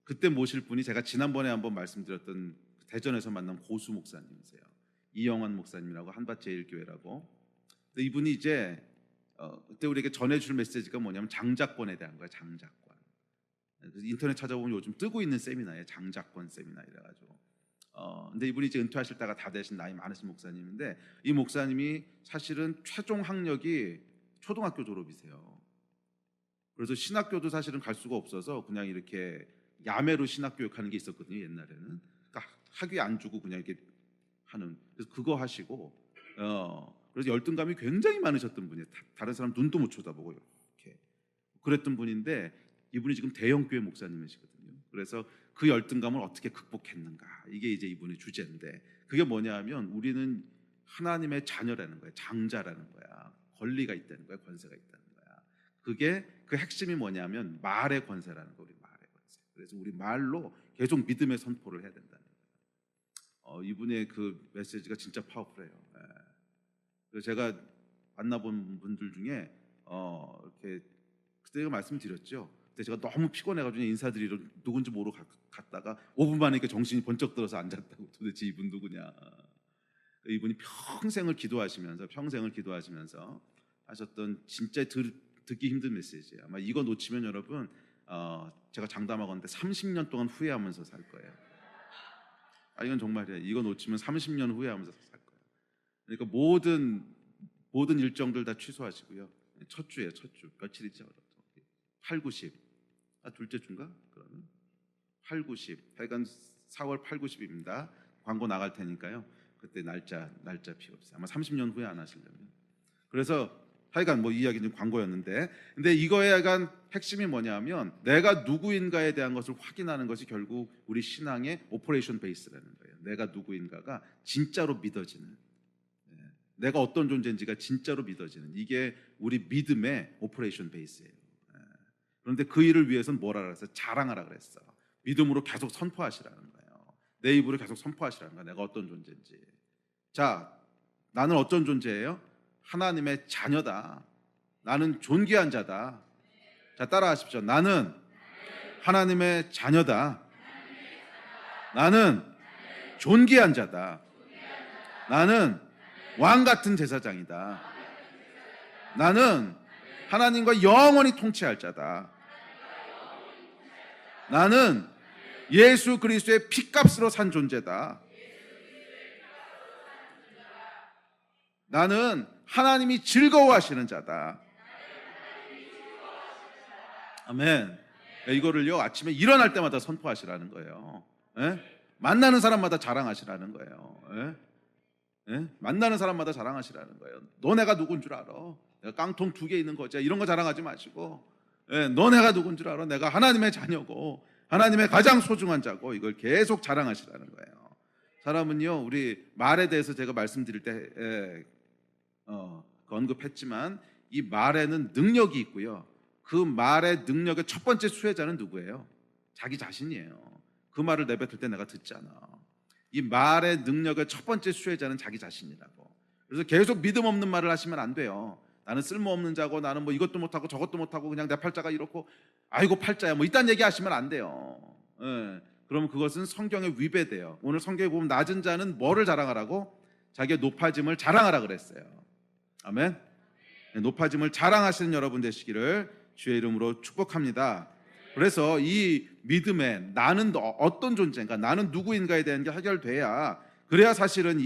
[SPEAKER 1] 그때 모실 분이 제가 지난번에 한번 말씀드렸던 대전에서 만난 고수 목사님이세요. 이영환 목사님이라고, 한밭제일교회라고. 이분이 이제 그때 우리에게 전해줄 메시지가 뭐냐면 장자권에 대한 거예요. 장자권. 인터넷 찾아보면 요즘 뜨고 있는 세미나예요. 장자권 세미나 이래가지고. 근데 이분이 이제 은퇴하실 때가 다 되신 나이 많으신 목사님인데, 이 목사님이 사실은 최종 학력이 초등학교 졸업이세요. 그래서 신학교도 사실은 갈 수가 없어서 그냥 이렇게 야매로 신학교육하는 게 있었거든요, 옛날에는. 그러니까 학위 안 주고 그냥 이렇게 하는. 그래서 그거 하시고, 그래서 열등감이 굉장히 많으셨던 분이에요. 다른 사람 눈도 못 쳐다보고 이렇게 그랬던 분인데, 이분이 지금 대형교회 목사님이시거든요. 그래서 그 열등감을 어떻게 극복했는가, 이게 이제 이분의 주제인데, 그게 뭐냐 하면 우리는 하나님의 자녀라는 거예요. 장자라는 거야. 권리가 있다는 거야. 권세가 있다는 거야. 그게 그 핵심이 뭐냐면 말의 권세라는 거. 우리 말의 권세. 그래서 우리 말로 계속 믿음의 선포를 해야 된다는 거예요. 이분의 그 메시지가 진짜 파워풀해요. 그래서 제가 만나본 분들 중에 이렇게 그때 제가 말씀드렸죠. 그때 제가 너무 피곤해가지고 인사드리러 누군지 모르고 갔다가 5분 만에 이렇게 정신이 번쩍 들어서 앉았다고. 도대체 이분 누구냐. 이분이 평생을 기도하시면서 하셨던 진짜 듣기 힘든 메시지예요. 아마 이거 놓치면 여러분 제가 장담하건대 30년 동안 후회하면서 살 거예요. 이건 정말이에요. 이거 놓치면 30년 후회하면서 살 거예요. 그러니까 모든 일정들 다 취소하시고요. 첫 주예요. 첫 주. 며칠이죠? 8, 90. 둘째 주인가? 그러면 8, 90. 하여간 4월 8, 90입니다. 광고 나갈 테니까요. 그때 날짜 필요 없어요. 아마 30년 후에 안 하시려면. 그래서 하여간 이 이야기는 광고였는데, 근데 이거에 약간 핵심이 뭐냐면 내가 누구인가에 대한 것을 확인하는 것이 결국 우리 신앙의 오퍼레이션 베이스라는 거예요. 내가 누구인가가 진짜로 믿어지는, 내가 어떤 존재인지가 진짜로 믿어지는, 이게 우리 믿음의 오퍼레이션 베이스예요. 그런데 그 일을 위해서는 뭐라 그랬어요? 자랑하라 그랬어. 믿음으로 계속 선포하시라는 거예요. 내 입으로 계속 선포하시라는 거예요. 내가 어떤 존재인지. 자, 나는 어떤 존재예요? 하나님의 자녀다. 나는 존귀한 자다. 자, 따라하십시오. 나는 하나님의 자녀다. 나는 존귀한 자다. 나는 왕 같은 제사장이다. 나는 하나님과 영원히 통치할 자다. 나는 예수 그리스도의 피값으로 산 존재다. 나는 하나님이 즐거워하시는 자다. 아멘. 이거를요 아침에 일어날 때마다 선포하시라는 거예요. 만나는 사람마다 자랑하시라는 거예요. 만나는 사람마다 자랑하시라는 거예요. 너네가 누군 줄 알아? 내가 깡통 2개 있는 거지. 이런 거 자랑하지 마시고, 너네가 누군 줄 알아? 내가 하나님의 자녀고 하나님의 가장 소중한 자고, 이걸 계속 자랑하시라는 거예요. 사람은요, 우리 말에 대해서 제가 말씀드릴 때 언급했지만, 이 말에는 능력이 있고요. 그 말의 능력의 첫 번째 수혜자는 누구예요? 자기 자신이에요. 그 말을 내뱉을 때 내가 듣잖아. 이 말의 능력의 첫 번째 수혜자는 자기 자신이라고. 그래서 계속 믿음 없는 말을 하시면 안 돼요. 나는 쓸모없는 자고, 나는 뭐 이것도 못하고 저것도 못하고, 그냥 내 팔자가 이렇고, 아이고 팔자야, 뭐 이딴 얘기 하시면 안 돼요. 그러면 그것은 성경에 위배돼요. 오늘 성경에 보면 낮은 자는 뭐를 자랑하라고? 자기의 높아짐을 자랑하라 그랬어요. 아멘. 높아짐을 자랑하시는 여러분 되시기를 주의 이름으로 축복합니다. 그래서 이 믿음에 나는 어떤 존재인가, 나는 누구인가에 대한 게 해결돼야, 그래야 사실은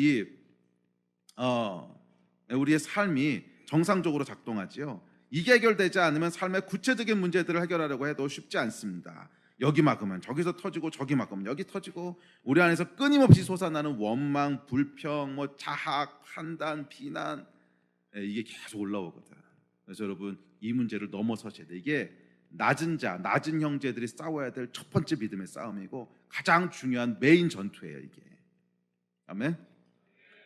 [SPEAKER 1] 우리의 삶이 정상적으로 작동하지요. 이게 해결되지 않으면 삶의 구체적인 문제들을 해결하려고 해도 쉽지 않습니다. 여기 막으면 저기서 터지고, 저기 막으면 여기 터지고, 우리 안에서 끊임없이 솟아나는 원망, 불평, 자학, 판단, 비난, 이게 계속 올라오거든. 그래서 여러분, 이 문제를 넘어서셔야 돼. 이게 낮은 형제들이 싸워야 될 첫 번째 믿음의 싸움이고, 가장 중요한 메인 전투예요, 이게. 아멘.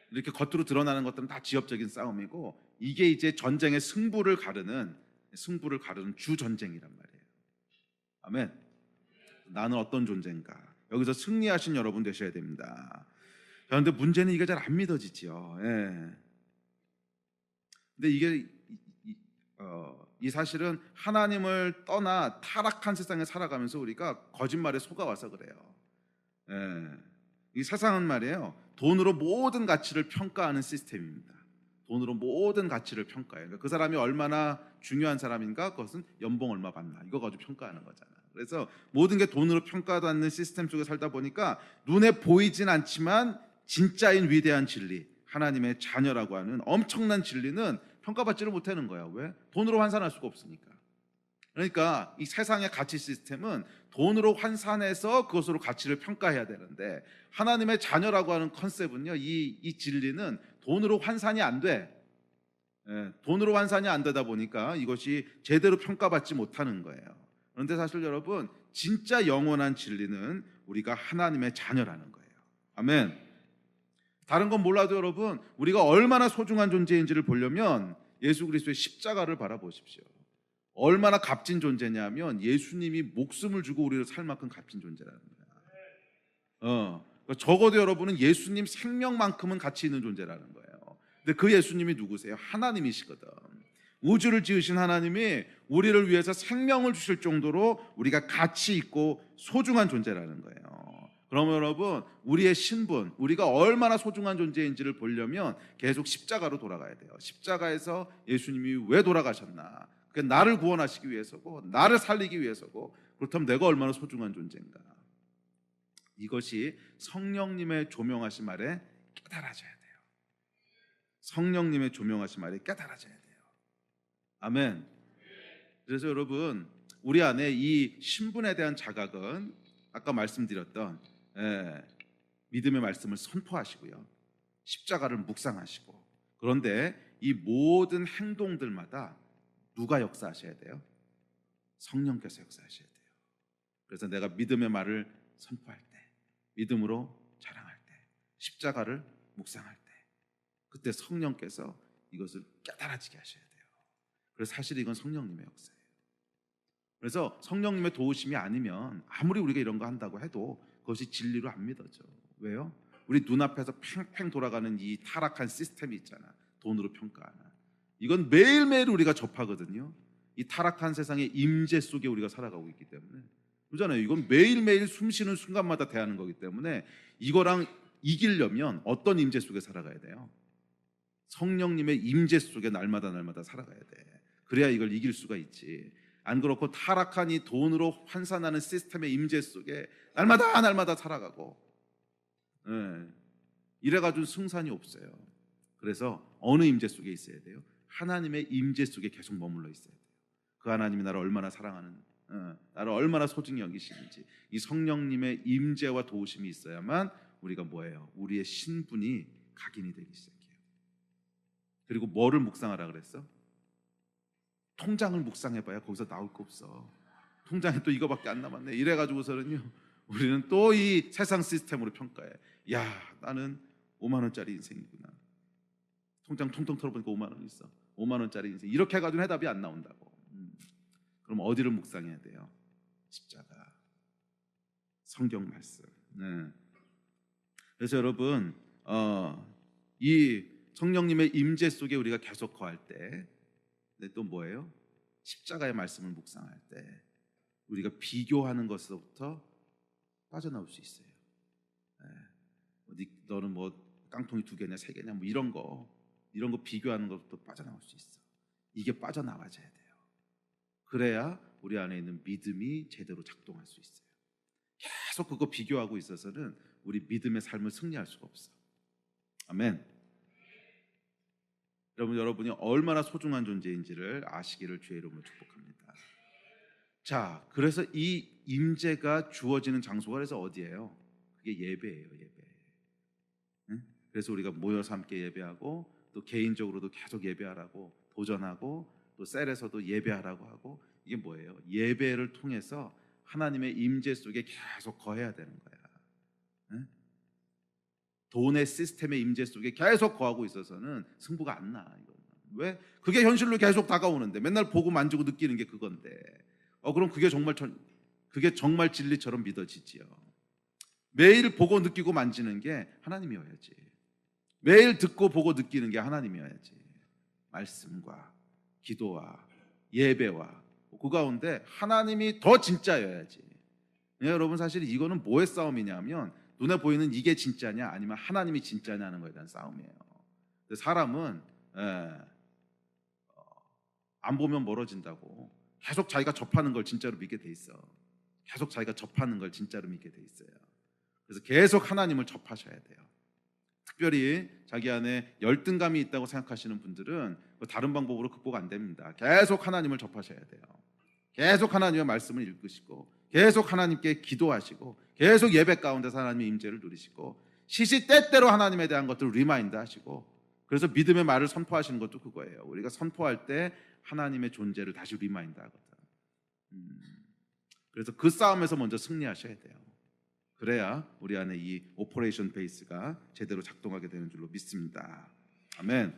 [SPEAKER 1] 이렇게 겉으로 드러나는 것들은 다 지역적인 싸움이고, 이게 이제 전쟁의 승부를 가르는 주 전쟁이란 말이에요. 아멘. 나는 어떤 존재인가? 여기서 승리하신 여러분 되셔야 됩니다. 그런데 문제는 이게 잘 안 믿어지지요. 근데 이게 이 사실은 하나님을 떠나 타락한 세상에 살아가면서 우리가 거짓말에 속아와서 그래요. 이 세상은 말이에요, 돈으로 모든 가치를 평가하는 시스템입니다. 돈으로 모든 가치를 평가해요. 그러니까 그 사람이 얼마나 중요한 사람인가, 그것은 연봉 얼마 받나, 이거 가지고 평가하는 거잖아. 그래서 모든 게 돈으로 평가받는 시스템 속에 살다 보니까 눈에 보이진 않지만 진짜인 위대한 진리, 하나님의 자녀라고 하는 엄청난 진리는 평가받지를 못하는 거야. 왜? 돈으로 환산할 수가 없으니까. 그러니까 이 세상의 가치 시스템은 돈으로 환산해서 그것으로 가치를 평가해야 되는데, 하나님의 자녀라고 하는 컨셉은요, 이 진리는 돈으로 환산이 안 돼. 돈으로 환산이 안 되다 보니까 이것이 제대로 평가받지 못하는 거예요. 그런데 사실 여러분, 진짜 영원한 진리는 우리가 하나님의 자녀라는 거예요. 아멘. 다른 건 몰라도 여러분, 우리가 얼마나 소중한 존재인지를 보려면 예수 그리스도의 십자가를 바라보십시오. 얼마나 값진 존재냐면, 예수님이 목숨을 주고 우리를 살 만큼 값진 존재라는 거야. 적어도 여러분은 예수님 생명만큼은 가치 있는 존재라는 거예요. 근데 그 예수님이 누구세요? 하나님이시거든. 우주를 지으신 하나님이 우리를 위해서 생명을 주실 정도로 우리가 가치 있고 소중한 존재라는 거예요. 그러면 여러분, 우리의 신분, 우리가 얼마나 소중한 존재인지를 보려면 계속 십자가로 돌아가야 돼요. 십자가에서 예수님이 왜 돌아가셨나? 그게 나를 구원하시기 위해서고, 나를 살리기 위해서고, 그렇다면 내가 얼마나 소중한 존재인가? 이것이 성령님의 조명하신 말에 깨달아져야 돼요. 성령님의 조명하신 말에 깨달아져야 돼요. 아멘. 그래서 여러분, 우리 안에 이 신분에 대한 자각은 아까 말씀드렸던 믿음의 말씀을 선포하시고요, 십자가를 묵상하시고, 그런데 이 모든 행동들마다 누가 역사하셔야 돼요? 성령께서 역사하셔야 돼요. 그래서 내가 믿음의 말을 선포할 때, 믿음으로 자랑할 때, 십자가를 묵상할 때, 그때 성령께서 이것을 깨달아지게 하셔야 돼요. 그래서 사실 이건 성령님의 역사예요. 그래서 성령님의 도우심이 아니면 아무리 우리가 이런 거 한다고 해도 그것이 진리로 안 믿어져. 왜요? 우리 눈앞에서 팽팽 돌아가는 이 타락한 시스템이 있잖아. 돈으로 평가하는. 이건 매일매일 우리가 접하거든요. 이 타락한 세상의 임재 속에 우리가 살아가고 있기 때문에. 그렇잖아요. 이건 매일매일 숨쉬는 순간마다 대하는 거기 때문에 이거랑 이기려면 어떤 임재 속에 살아가야 돼요? 성령님의 임재 속에 날마다 살아가야 돼. 그래야 이걸 이길 수가 있지. 안 그렇고 타락한 이 돈으로 환산하는 시스템의 임재 속에 날마다 살아가고, 이래가지고 승산이 없어요. 그래서 어느 임재 속에 있어야 돼요? 하나님의 임재 속에 계속 머물러 있어야 돼요. 그 하나님이 나를 얼마나 사랑하는, 나를 얼마나 소중히 여기시는지, 이 성령님의 임재와 도우심이 있어야만 우리가 뭐예요? 우리의 신분이 각인이 되기 시작해요. 그리고 뭐를 묵상하라 그랬어? 통장을 묵상해봐야 거기서 나올 거 없어. 통장에 또 이거밖에 안 남았네. 이래가지고서는요, 우리는 또 이 세상 시스템으로 평가해. 야, 나는 5만 원짜리 인생이구나. 통장 통통 털어보니까 5만 원 있어. 5만 원짜리 인생. 이렇게 해가지고 해답이 안 나온다고. 그럼 어디를 묵상해야 돼요? 십자가, 성경 말씀. 그래서 여러분, 이 성령님의 임재 속에 우리가 계속 거할 때, 근데 또 뭐예요? 십자가의 말씀을 묵상할 때 우리가 비교하는 것으로부터 빠져나올 수 있어요. 너는 뭐 깡통이 2개냐 3개냐 뭐 이런 거 비교하는 것부터 빠져나올 수 있어. 이게 빠져나와야 돼요. 그래야 우리 안에 있는 믿음이 제대로 작동할 수 있어요. 계속 그거 비교하고 있어서는 우리 믿음의 삶을 승리할 수가 없어. 아멘. 여러분이 얼마나 소중한 존재인지를 아시기를 주의 이름으로 축복합니다. 자, 그래서 이 임재가 주어지는 장소가 그래서 어디예요? 그게 예배예요, 예배. 그래서 우리가 모여서 함께 예배하고 또 개인적으로도 계속 예배하라고 도전하고 또 셀에서도 예배하라고 하고, 이게 뭐예요? 예배를 통해서 하나님의 임재 속에 계속 거해야 되는 거야. 돈의 시스템의 임재 속에 계속 거하고 있어서는 승부가 안 나. 이거는. 왜? 그게 현실로 계속 다가오는데 맨날 보고 만지고 느끼는 게 그건데. 그럼 그게 정말 진리처럼 믿어지지요. 매일 보고 느끼고 만지는 게 하나님이어야지. 매일 듣고 보고 느끼는 게 하나님이어야지. 말씀과 기도와 예배와 그 가운데 하나님이 더 진짜여야지. 여러분, 사실 이거는 뭐의 싸움이냐면 눈에 보이는 이게 진짜냐 아니면 하나님이 진짜냐 하는 거에 대한 싸움이에요. 사람은 안 보면 멀어진다고 계속 자기가 접하는 걸 진짜로 믿게 돼 있어. 계속 자기가 접하는 걸 진짜로 믿게 돼 있어요. 그래서 계속 하나님을 접하셔야 돼요. 특별히 자기 안에 열등감이 있다고 생각하시는 분들은 다른 방법으로 극복 안 됩니다. 계속 하나님을 접하셔야 돼요. 계속 하나님의 말씀을 읽으시고 계속 하나님께 기도하시고 계속 예배 가운데서 하나님의 임재를 누리시고 시시때때로 하나님에 대한 것들을 리마인드 하시고, 그래서 믿음의 말을 선포하시는 것도 그거예요. 우리가 선포할 때 하나님의 존재를 다시 리마인드 하거든. 그래서 그 싸움에서 먼저 승리하셔야 돼요. 그래야 우리 안에 이 오퍼레이션 베이스가 제대로 작동하게 되는 줄로 믿습니다. 아멘.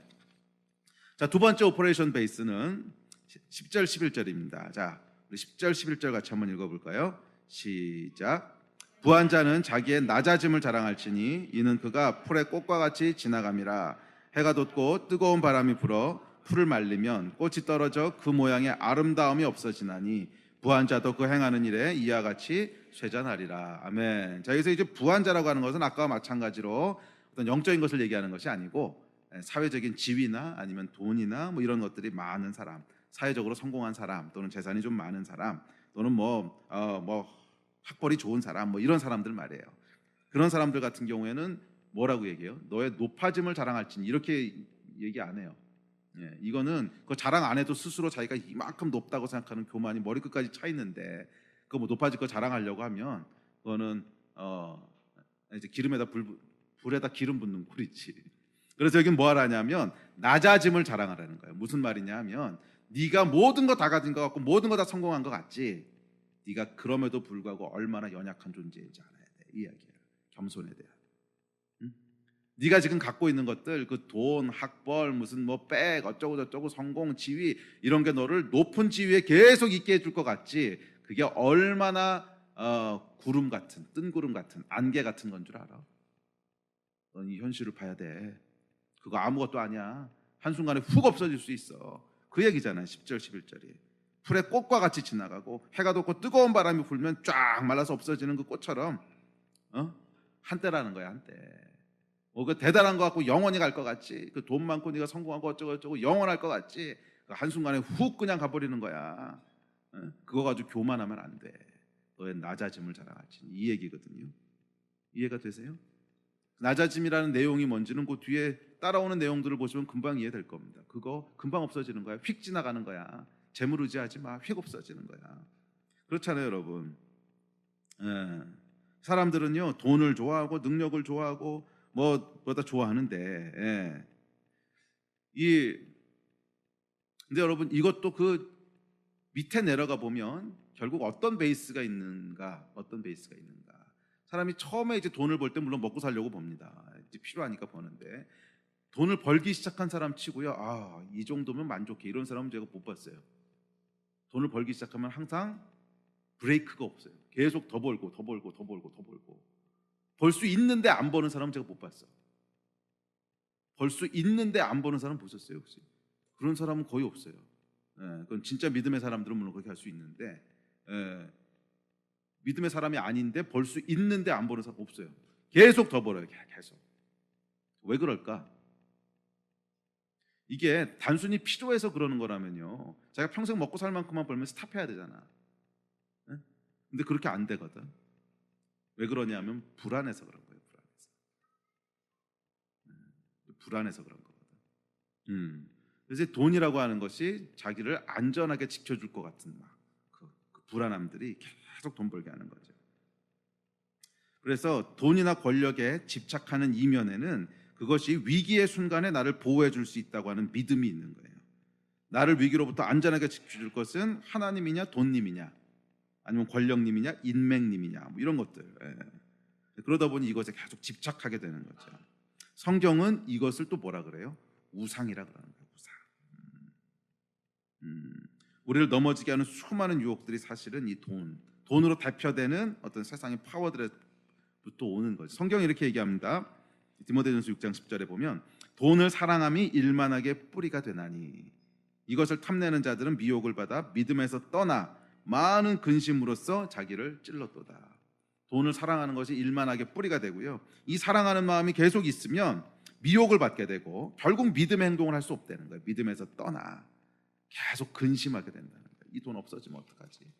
[SPEAKER 1] 자, 두 번째 오퍼레이션 베이스는 10절 11절입니다. 자, 우리 10절 11절 같이 한번 읽어볼까요? 시작. 부한 자는 자기의 낮아짐을 자랑할지니 이는 그가 풀의 꽃과 같이 지나감이라. 해가 돋고 뜨거운 바람이 불어 풀을 말리면 꽃이 떨어져 그 모양의 아름다움이 없어지나니 부한 자도 그 행하는 일에 이와 같이 쇠잔하리라. 아멘. 자, 여기서 이제 부한 자라고 하는 것은 아까와 마찬가지로 어떤 영적인 것을 얘기하는 것이 아니고 사회적인 지위나 아니면 돈이나 뭐 이런 것들이 많은 사람, 사회적으로 성공한 사람 또는 재산이 좀 많은 사람 또는 뭐 학벌이 좋은 사람 뭐 이런 사람들 말이에요. 그런 사람들 같은 경우에는 뭐라고 얘기해요? 너의 높아짐을 자랑할지니 이렇게 얘기 안 해요. 이거는 그 자랑 안 해도 스스로 자기가 이만큼 높다고 생각하는 교만이 머리끝까지 차 있는데 그거 뭐 높아질 거 자랑하려고 하면 그거는 이제 불에다 기름 붓는 꼴이지. 그래서 여기 뭐 하라냐면 낮아짐을 자랑하라는 거예요. 무슨 말이냐 하면 네가 모든 거 다 가진 것 같고 모든 거 다 성공한 것 같지, 네가 그럼에도 불구하고 얼마나 연약한 존재인지 알아야 돼. 이 이야기예요. 겸손에 대한. 네가 지금 갖고 있는 것들, 그 돈, 학벌, 무슨 뭐 백, 어쩌고 저쩌고, 성공, 지위, 이런 게 너를 높은 지위에 계속 있게 해줄 것 같지. 그게 얼마나 구름 같은, 뜬구름 같은, 안개 같은 건 줄 알아? 넌 이 현실을 봐야 돼. 그거 아무것도 아니야. 한순간에 훅 없어질 수 있어. 그 얘기잖아. 10절 11절이. 풀의 꽃과 같이 지나가고 해가 돋고 뜨거운 바람이 불면 쫙 말라서 없어지는 그 꽃처럼 한때라는 거야. 한때. 그 대단한 거 갖고 영원히 갈 것 같지. 그 돈 많고 네가 성공하고 어쩌고 저쩌고 영원할 것 같지. 그 한순간에 훅 그냥 가버리는 거야. 그거 가지고 교만하면 안 돼. 너의 낮아짐을 자랑하지. 이 얘기거든요. 이해가 되세요? 낮아짐이라는 내용이 뭔지는 그 뒤에 따라오는 내용들을 보시면 금방 이해될 겁니다. 그거 금방 없어지는 거야. 휙 지나가는 거야. 재물 의지하지 마. 휙 없어지는 거야. 그렇잖아요, 여러분. 사람들은요 돈을 좋아하고 능력을 좋아하고 뭐다 좋아하는데, 근데 여러분 이것도 그 밑에 내려가 보면 결국 어떤 베이스가 있는가, 사람이 처음에 이제 돈을 벌 때 물론 먹고 살려고 봅니다. 이제 필요하니까 버는데 돈을 벌기 시작한 사람 치고요, 이 정도면 만족해, 이런 사람은 제가 못 봤어요. 돈을 벌기 시작하면 항상 브레이크가 없어요. 계속 더 벌고 벌 수 있는데 안 버는 사람은 제가 못 봤어. 벌 수 있는데 안 버는 사람 보셨어요 혹시? 그런 사람은 거의 없어요. 그건 진짜 믿음의 사람들은 물론 그렇게 할 수 있는데, 믿음의 사람이 아닌데 벌 수 있는데 안 버는 사람 없어요. 계속 더 벌어요. 계속. 왜 그럴까? 이게 단순히 필요해서 그러는 거라면요, 자기가 평생 먹고 살 만큼만 벌면 스탑해야 되잖아. 근데 그렇게 안 되거든. 왜 그러냐면 불안해서 그런 거예요. 불안해서 그런 거거든. 그래서 돈이라고 하는 것이 자기를 안전하게 지켜줄 것 같은 그 불안함들이 계속 돈 벌게 하는 거죠. 그래서 돈이나 권력에 집착하는 이면에는 그것이 위기의 순간에 나를 보호해 줄 수 있다고 하는 믿음이 있는 거예요. 나를 위기로부터 안전하게 지켜줄 것은 하나님이냐 돈님이냐, 아니면 권력님이냐 인맥님이냐, 뭐 이런 것들. 그러다 보니 이것에 계속 집착하게 되는 거죠. 성경은 이것을 또 뭐라 그래요? 우상이라 그러는 거예요. 우상. 우리를 넘어지게 하는 수많은 유혹들이 사실은 이 돈으로 대표되는 어떤 세상의 파워들부터 오는 거죠. 성경이 이렇게 얘기합니다. 디모데전서 6장 10절에 보면 돈을 사랑함이 일만하게 뿌리가 되나니 이것을 탐내는 자들은 미혹을 받아 믿음에서 떠나 많은 근심으로써 자기를 찔렀도다. 돈을 사랑하는 것이 일만하게 뿌리가 되고요, 이 사랑하는 마음이 계속 있으면 미혹을 받게 되고 결국 믿음의 행동을 할 수 없다는 거예요. 믿음에서 떠나 계속 근심하게 된다는 거예요. 이 돈 없어지면 어떡하지?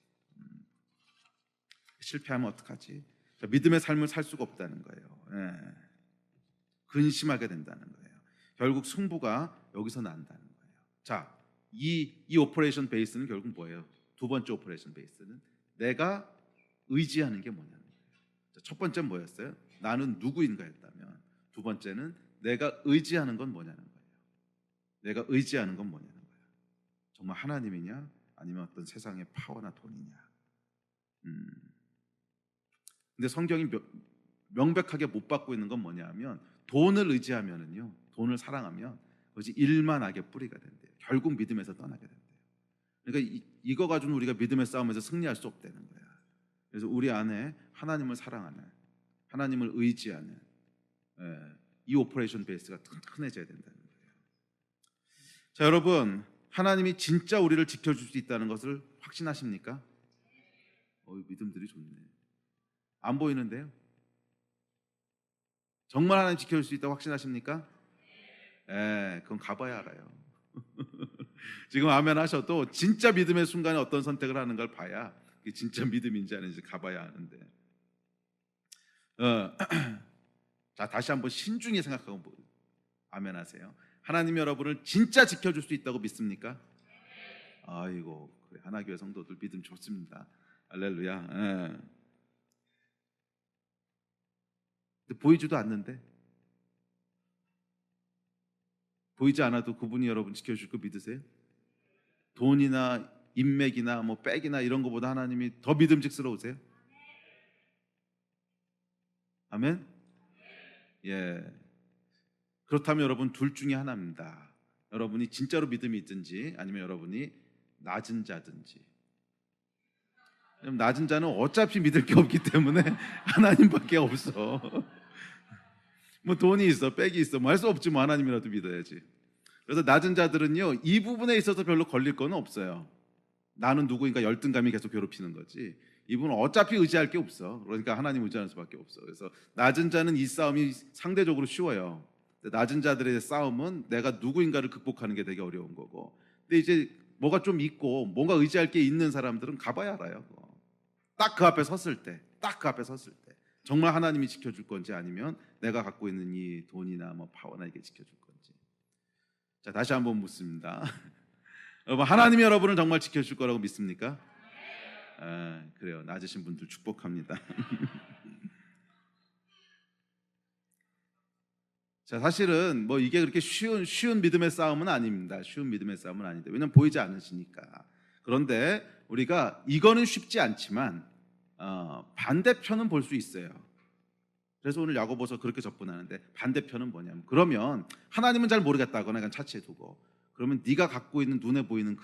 [SPEAKER 1] 실패하면 어떡하지? 믿음의 삶을 살 수가 없다는 거예요. 근심하게 된다는 거예요. 결국 승부가 여기서 난다는 거예요. 자, 이 오퍼레이션 베이스는 결국 뭐예요? 두 번째 오퍼레이션 베이스는 내가 의지하는 게 뭐냐는 거예요. 첫 번째는 뭐였어요? 나는 누구인가 했다면, 두 번째는 내가 의지하는 건 뭐냐는 거예요. 내가 의지하는 건 뭐냐는 거예요. 정말 하나님이냐 아니면 어떤 세상의 파워나 돈이냐. 근데 성경이 명백하게 못 받고 있는 건 뭐냐면, 돈을 의지하면은요, 돈을 사랑하면 그것이 일만하게 뿌리가 된대요. 결국 믿음에서 떠나게 된대요. 그러니까 이거 가지고는 우리가 믿음의 싸움에서 승리할 수 없다는 거야. 그래서 우리 안에 하나님을 사랑하는, 하나님을 의지하는 이 오퍼레이션 베이스가 튼튼해져야 된다는 거예요. 자, 여러분, 하나님이 진짜 우리를 지켜줄 수 있다는 것을 확신하십니까? 믿음들이 좋네. 안 보이는데요? 정말 하나님 지켜줄 수 있다고 확신하십니까? 그건 가봐야 알아요. 지금 아멘 하셔도 진짜 믿음의 순간에 어떤 선택을 하는 걸 봐야 그게 진짜 믿음인지 아닌지 가봐야 하는데, 자, 다시 한번 신중히 생각하고 아멘 하세요. 하나님 여러분을 진짜 지켜줄 수 있다고 믿습니까? 아이고, 그래, 하나교회 성도들 믿음 좋습니다. 할렐루야. 근데 보이지도 않는데, 보이지 않아도 그분이 여러분 지켜줄 거 믿으세요? 돈이나 인맥이나 뭐 백이나 이런 거보다 하나님이 더 믿음직스러우세요? 아멘? 예. 그렇다면 여러분 둘 중에 하나입니다. 여러분이 진짜로 믿음이 있든지 아니면 여러분이 낮은 자든지. 낮은 자는 어차피 믿을 게 없기 때문에 하나님밖에 없어. 뭐 돈이 있어, 백이 있어, 뭐 할 수 없지, 뭐 하나님이라도 믿어야지. 그래서 낮은 자들은요, 이 부분에 있어서 별로 걸릴 건 없어요. 나는 누구인가 열등감이 계속 괴롭히는 거지. 이분은 어차피 의지할 게 없어. 그러니까 하나님 의지하는 수밖에 없어. 그래서 낮은 자는 이 싸움이 상대적으로 쉬워요. 낮은 자들의 싸움은 내가 누구인가를 극복하는 게 되게 어려운 거고. 근데 이제 뭐가 좀 있고 뭔가 의지할 게 있는 사람들은 가봐야 알아요. 딱 그 앞에 섰을 때, 딱 그 앞에 섰을 때 정말 하나님이 지켜줄 건지 아니면 내가 갖고 있는 이 돈이나 뭐 파워나 이게 지켜줄 건지. 자, 다시 한번 묻습니다. 여러분, 하나님이 여러분을 정말 지켜줄 거라고 믿습니까? 그래요. 낮으신 분들 축복합니다. 자, 사실은 뭐 이게 그렇게 쉬운 믿음의 싸움은 아닙니다. 쉬운 믿음의 싸움은 아닌데, 왜냐면 보이지 않으시니까. 그런데 우리가 이거는 쉽지 않지만 반대편은 볼 수 있어요. 그래서 오늘 야고보서 그렇게 접근하는데, 반대편은 뭐냐면, 그러면 하나님은 잘 모르겠다거나 그냥 차치해 두고, 그러면 네가 갖고 있는 눈에 보이는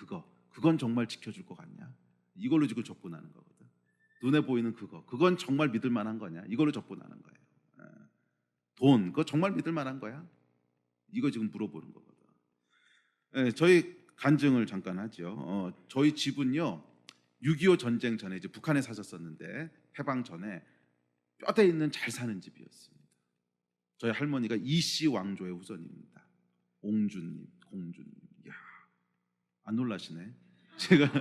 [SPEAKER 1] 그건 정말 지켜줄 것 같냐? 이걸로 지금 접근하는 거거든. 눈에 보이는 그건 정말 믿을 만한 거냐? 이걸로 접근하는 거예요. 돈, 그거 정말 믿을 만한 거야? 이거 지금 물어보는 거거든. 저희 간증을 잠깐 하죠. 저희 집은요, 6.25 전쟁 전에 이제 북한에 사셨었는데, 해방 전에 뼈대 있는 잘 사는 집이었습니다. 저희 할머니가 이씨 왕조의 후손입니다. 공주님. 이야, 안 놀라시네. 제가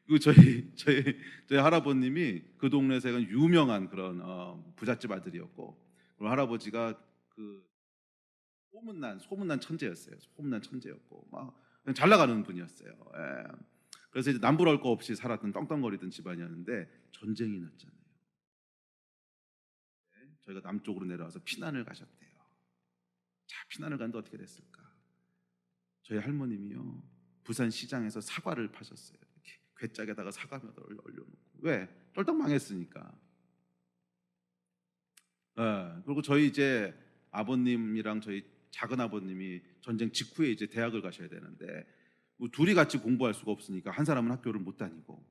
[SPEAKER 1] 그 저희 할아버님이 그 동네에서 약간 유명한 그런 부잣집 아들이었고, 그리고 할아버지가 그 소문난 천재였어요. 소문난 천재였고 막 그냥 잘 나가는 분이었어요. 예. 그래서 이제 남부럴 거 없이 살았던 떵떵거리던 집안이었는데 전쟁이 났잖아요. 저희가 남쪽으로 내려와서 피난을 가셨대요. 자, 피난을 갔는데 어떻게 됐을까? 저희 할머님이요, 부산 시장에서 사과를 파셨어요. 이렇게 괴짝에다가 사과면을 올려놓고. 왜? 쫄딱 망했으니까. 그리고 저희 이제 아버님이랑 저희 작은 아버님이 전쟁 직후에 이제 대학을 가셔야 되는데, 뭐 둘이 같이 공부할 수가 없으니까 한 사람은 학교를 못 다니고,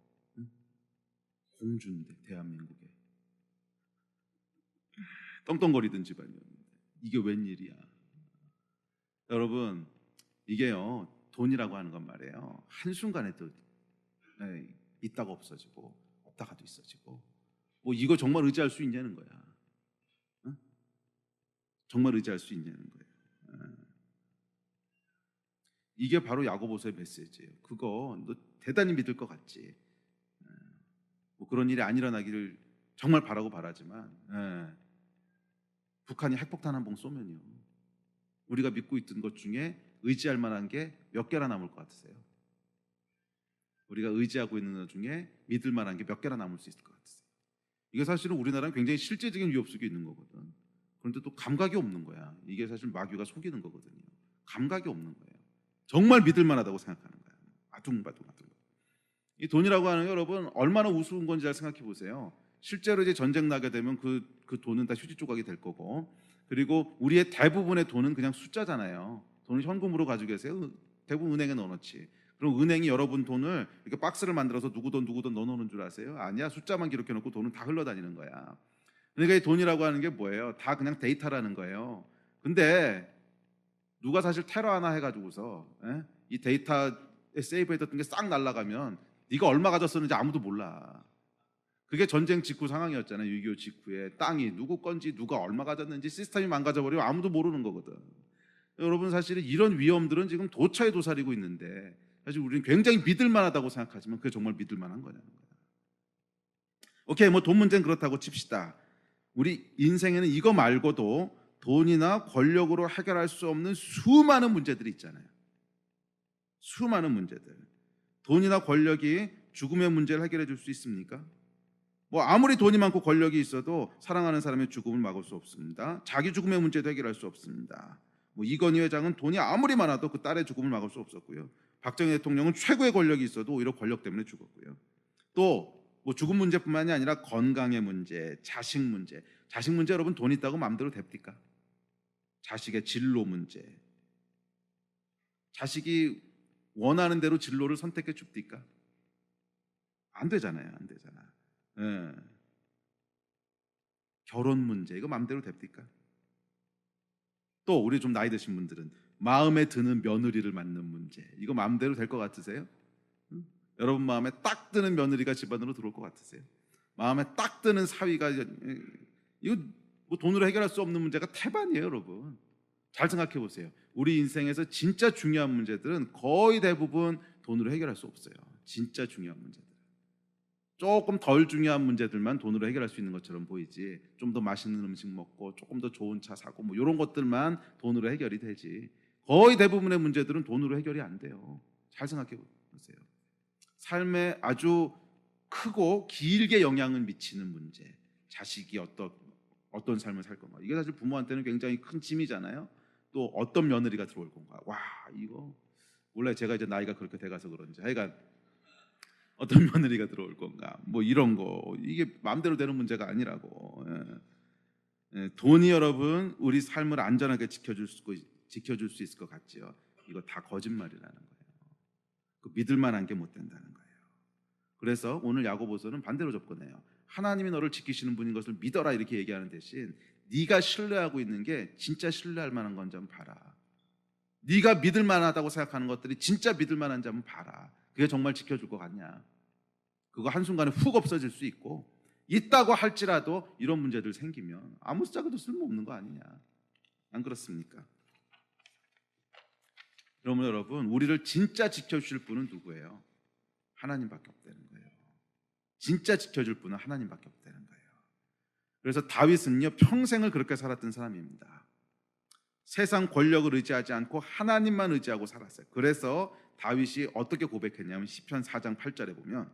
[SPEAKER 1] 공주인데 대한민국에 떵떵거리던 집안이었는데 이게 웬일이야? 여러분, 이게요, 돈이라고 하는 건 말이에요, 한순간에 또 있다가 없어지고 없다가도 있어지고, 뭐 이거 정말 의지할 수 있냐는 거야. 정말 의지할 수 있냐는 거예요. 이게 바로 야고보서의 메시지예요. 그거 너 대단히 믿을 것 같지? 뭐 그런 일이 안 일어나기를 정말 바라지만, 북한이 핵폭탄 한 봉 쏘면요, 우리가 믿고 있던 것 중에 의지할 만한 게 몇 개나 남을 것 같으세요? 우리가 의지하고 있는 것 중에 믿을 만한 게 몇 개나 남을 수 있을 것 같으세요? 이게 사실은 우리나라는 굉장히 실제적인 위협 속에 있는 거거든. 그런데 또 감각이 없는 거야. 이게 사실 마귀가 속이는 거거든요. 감각이 없는 거예요. 정말 믿을 만하다고 생각하는 거야. 아둥바둥. 이 돈이라고 하는 게 여러분 얼마나 우스운 건지 잘 생각해 보세요. 실제로 이제 전쟁 나게 되면 그 돈은 다 휴지 조각이 될 거고, 그리고 우리의 대부분의 돈은 그냥 숫자잖아요. 돈을 현금으로 가지고 계세요. 대부분 은행에 넣어놓지. 그럼 은행이 여러분 돈을 이렇게 박스를 만들어서 누구 돈 넣어놓는 줄 아세요? 아니야. 숫자만 기록해놓고 돈은 다 흘러다니는 거야. 그러니까 이 돈이라고 하는 게 뭐예요? 다 그냥 데이터라는 거예요. 근데 누가 사실 테러 하나 해가지고서 이 데이터에 세이브해뒀던 게 싹 날아가면 네가 얼마 가졌었는지 아무도 몰라. 그게 전쟁 직후 상황이었잖아요. 6.25 직후에 땅이 누구 건지 누가 얼마 가졌는지 시스템이 망가져버리면 아무도 모르는 거거든. 여러분, 사실은 이런 위험들은 지금 도처에 도사리고 있는데, 사실 우리는 굉장히 믿을 만하다고 생각하지만 그게 정말 믿을 만한 거냐는 거야. 오케이, 뭐 돈 문제는 그렇다고 칩시다. 우리 인생에는 이거 말고도 돈이나 권력으로 해결할 수 없는 수많은 문제들이 있잖아요. 수많은 문제들. 돈이나 권력이 죽음의 문제를 해결해 줄 수 있습니까? 뭐 아무리 돈이 많고 권력이 있어도 사랑하는 사람의 죽음을 막을 수 없습니다. 자기 죽음의 문제도 해결할 수 없습니다. 뭐 이건희 회장은 돈이 아무리 많아도 그 딸의 죽음을 막을 수 없었고요. 박정희 대통령은 최고의 권력이 있어도 오히려 권력 때문에 죽었고요. 또 뭐 죽음 문제뿐만이 아니라 건강의 문제, 자식 문제 여러분 돈 있다고 마음대로 됩니까? 자식의 진로 문제. 자식이 원하는 대로 진로를 선택해 줍니까? 안 되잖아요. 안 되잖아. 예. 결혼 문제 이거 마음대로 됩니까? 또 우리 좀 나이 드신 분들은 마음에 드는 며느리를 만난 문제 이거 마음대로 될 것 같으세요? 응? 여러분 마음에 딱 드는 며느리가 집안으로 들어올 것 같으세요? 마음에 딱 드는 사위가 이거 뭐 돈으로 해결할 수 없는 문제가 태반이에요, 여러분. 잘 생각해 보세요. 우리 인생에서 진짜 중요한 문제들은 거의 대부분 돈으로 해결할 수 없어요. 진짜 중요한 문제들. 조금 덜 중요한 문제들만 돈으로 해결할 수 있는 것처럼 보이지, 좀 더 맛있는 음식 먹고 조금 더 좋은 차 사고 뭐 이런 것들만 돈으로 해결이 되지, 거의 대부분의 문제들은 돈으로 해결이 안 돼요. 잘 생각해 보세요. 삶에 아주 크고 길게 영향을 미치는 문제, 자식이 어떤 삶을 살 건가, 이게 사실 부모한테는 굉장히 큰 짐이잖아요. 또 어떤 며느리가 들어올 건가, 와 이거 몰라요. 제가 이제 나이가 그렇게 돼가서 그런지 하여간 어떤 며느리가 들어올 건가, 뭐 이런 거, 이게 마음대로 되는 문제가 아니라고. 돈이 여러분 우리 삶을 안전하게 지켜줄 수 있을 것 같지요? 이거 다 거짓말이라는 거예요. 그 믿을 만한 게 못 된다는 거예요. 그래서 오늘 야고보서는 반대로 접근해요. 하나님이 너를 지키시는 분인 것을 믿어라 이렇게 얘기하는 대신 네가 신뢰하고 있는 게 진짜 신뢰할 만한 건지 한번 봐라. 네가 믿을 만하다고 생각하는 것들이 진짜 믿을 만한지 한번 봐라. 그게 정말 지켜줄 것 같냐? 그거 한순간에 훅 없어질 수 있고, 있다고 할지라도 이런 문제들 생기면 아무 짝에도 쓸모없는 거 아니냐? 안 그렇습니까? 그러면 여러분, 우리를 진짜 지켜주실 분은 누구예요? 하나님밖에 없다는 거예요. 진짜 지켜줄 분은 하나님밖에 없다는 거예요. 그래서 다윗은요, 평생을 그렇게 살았던 사람입니다. 세상 권력을 의지하지 않고 하나님만 의지하고 살았어요. 그래서 다윗이 어떻게 고백했냐면 시편 4장 8절에 보면,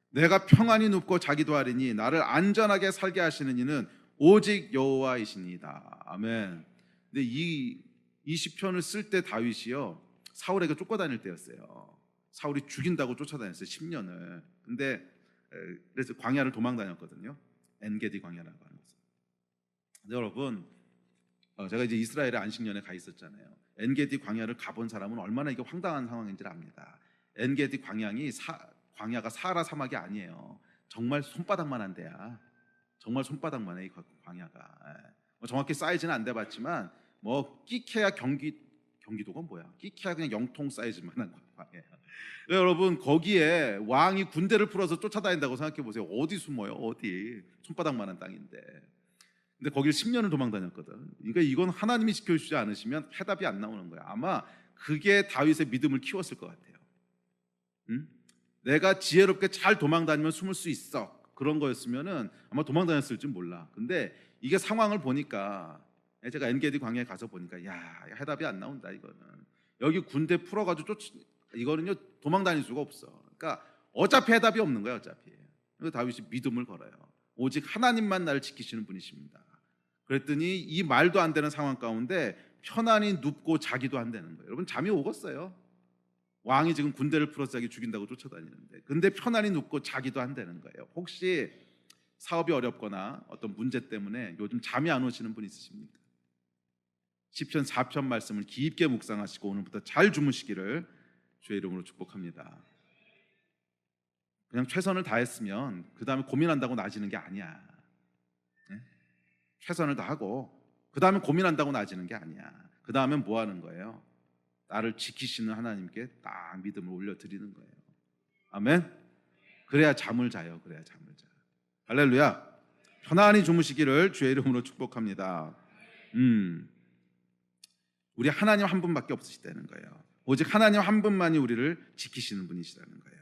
[SPEAKER 1] 내가 평안히 눕고 자기도 하리니 나를 안전하게 살게 하시는 이는 오직 여호와이시니이다. 아멘. 근데 이 시편을 쓸 때 다윗이요, 사울에게 쫓겨다닐 때였어요. 사울이 죽인다고 쫓아다녔어요, 10년을. 근데 그래서 광야를 도망 다녔거든요. 엔게디 광야라고 하는 곳. 근데 여러분, 제가 이제 이스라엘에 안식년에 가 있었잖아요. 엔게디 광야를 가본 사람은 얼마나 이게 황당한 상황인지를 압니다. 엔게디 광야가 사하라 사막이 아니에요. 정말 손바닥만한 데야. 정말 손바닥만해 이 광야가. 정확히 사이즈는 안 돼봤지만 뭐 끼케야 경기도가 뭐야? 끼케야 그냥 영통 사이즈만한 광야예요. 여러분, 거기에 왕이 군대를 풀어서 쫓아다닌다고 생각해 보세요. 어디 숨어요? 어디? 손바닥만한 땅인데. 근데 거길 10년을 도망 다녔거든. 그러니까 이건 하나님이 지켜주지 않으시면 해답이 안 나오는 거야. 아마 그게 다윗의 믿음을 키웠을 것 같아요. 응? 내가 지혜롭게 잘 도망 다니면 숨을 수 있어. 그런 거였으면은 아마 도망 다녔을지 몰라. 근데 이게 상황을 보니까, 제가 엔게디 광야에 가서 보니까 야, 해답이 안 나온다 이거는. 여기 군대 풀어가지고 이거는요 도망 다닐 수가 없어. 그러니까 어차피 해답이 없는 거야 어차피. 그래서 다윗이 믿음을 걸어요. 오직 하나님만 나를 지키시는 분이십니다. 그랬더니 이 말도 안 되는 상황 가운데 편안히 눕고 자기도 한다는 거예요. 여러분, 잠이 오겠어요? 왕이 지금 군대를 풀어서 자기 죽인다고 쫓아다니는데, 근데 편안히 눕고 자기도 한다는 거예요. 혹시 사업이 어렵거나 어떤 문제 때문에 요즘 잠이 안 오시는 분 있으십니까? 시편 4편 말씀을 깊게 묵상하시고 오늘부터 잘 주무시기를 주의 이름으로 축복합니다. 그냥 최선을 다했으면 그 다음에 고민한다고 나아지는 게 아니야. 네? 최선을 다하고 그 다음에 고민한다고 나아지는 게 아니야. 그 다음엔 뭐 하는 거예요? 나를 지키시는 하나님께 딱 믿음을 올려드리는 거예요. 아멘. 그래야 잠을 자요. 그래야 잠을 자. 할렐루야. 편안히 주무시기를 주의 이름으로 축복합니다. 우리 하나님 한 분밖에 없으시다는 거예요. 오직 하나님 한 분만이 우리를 지키시는 분이시라는 거예요.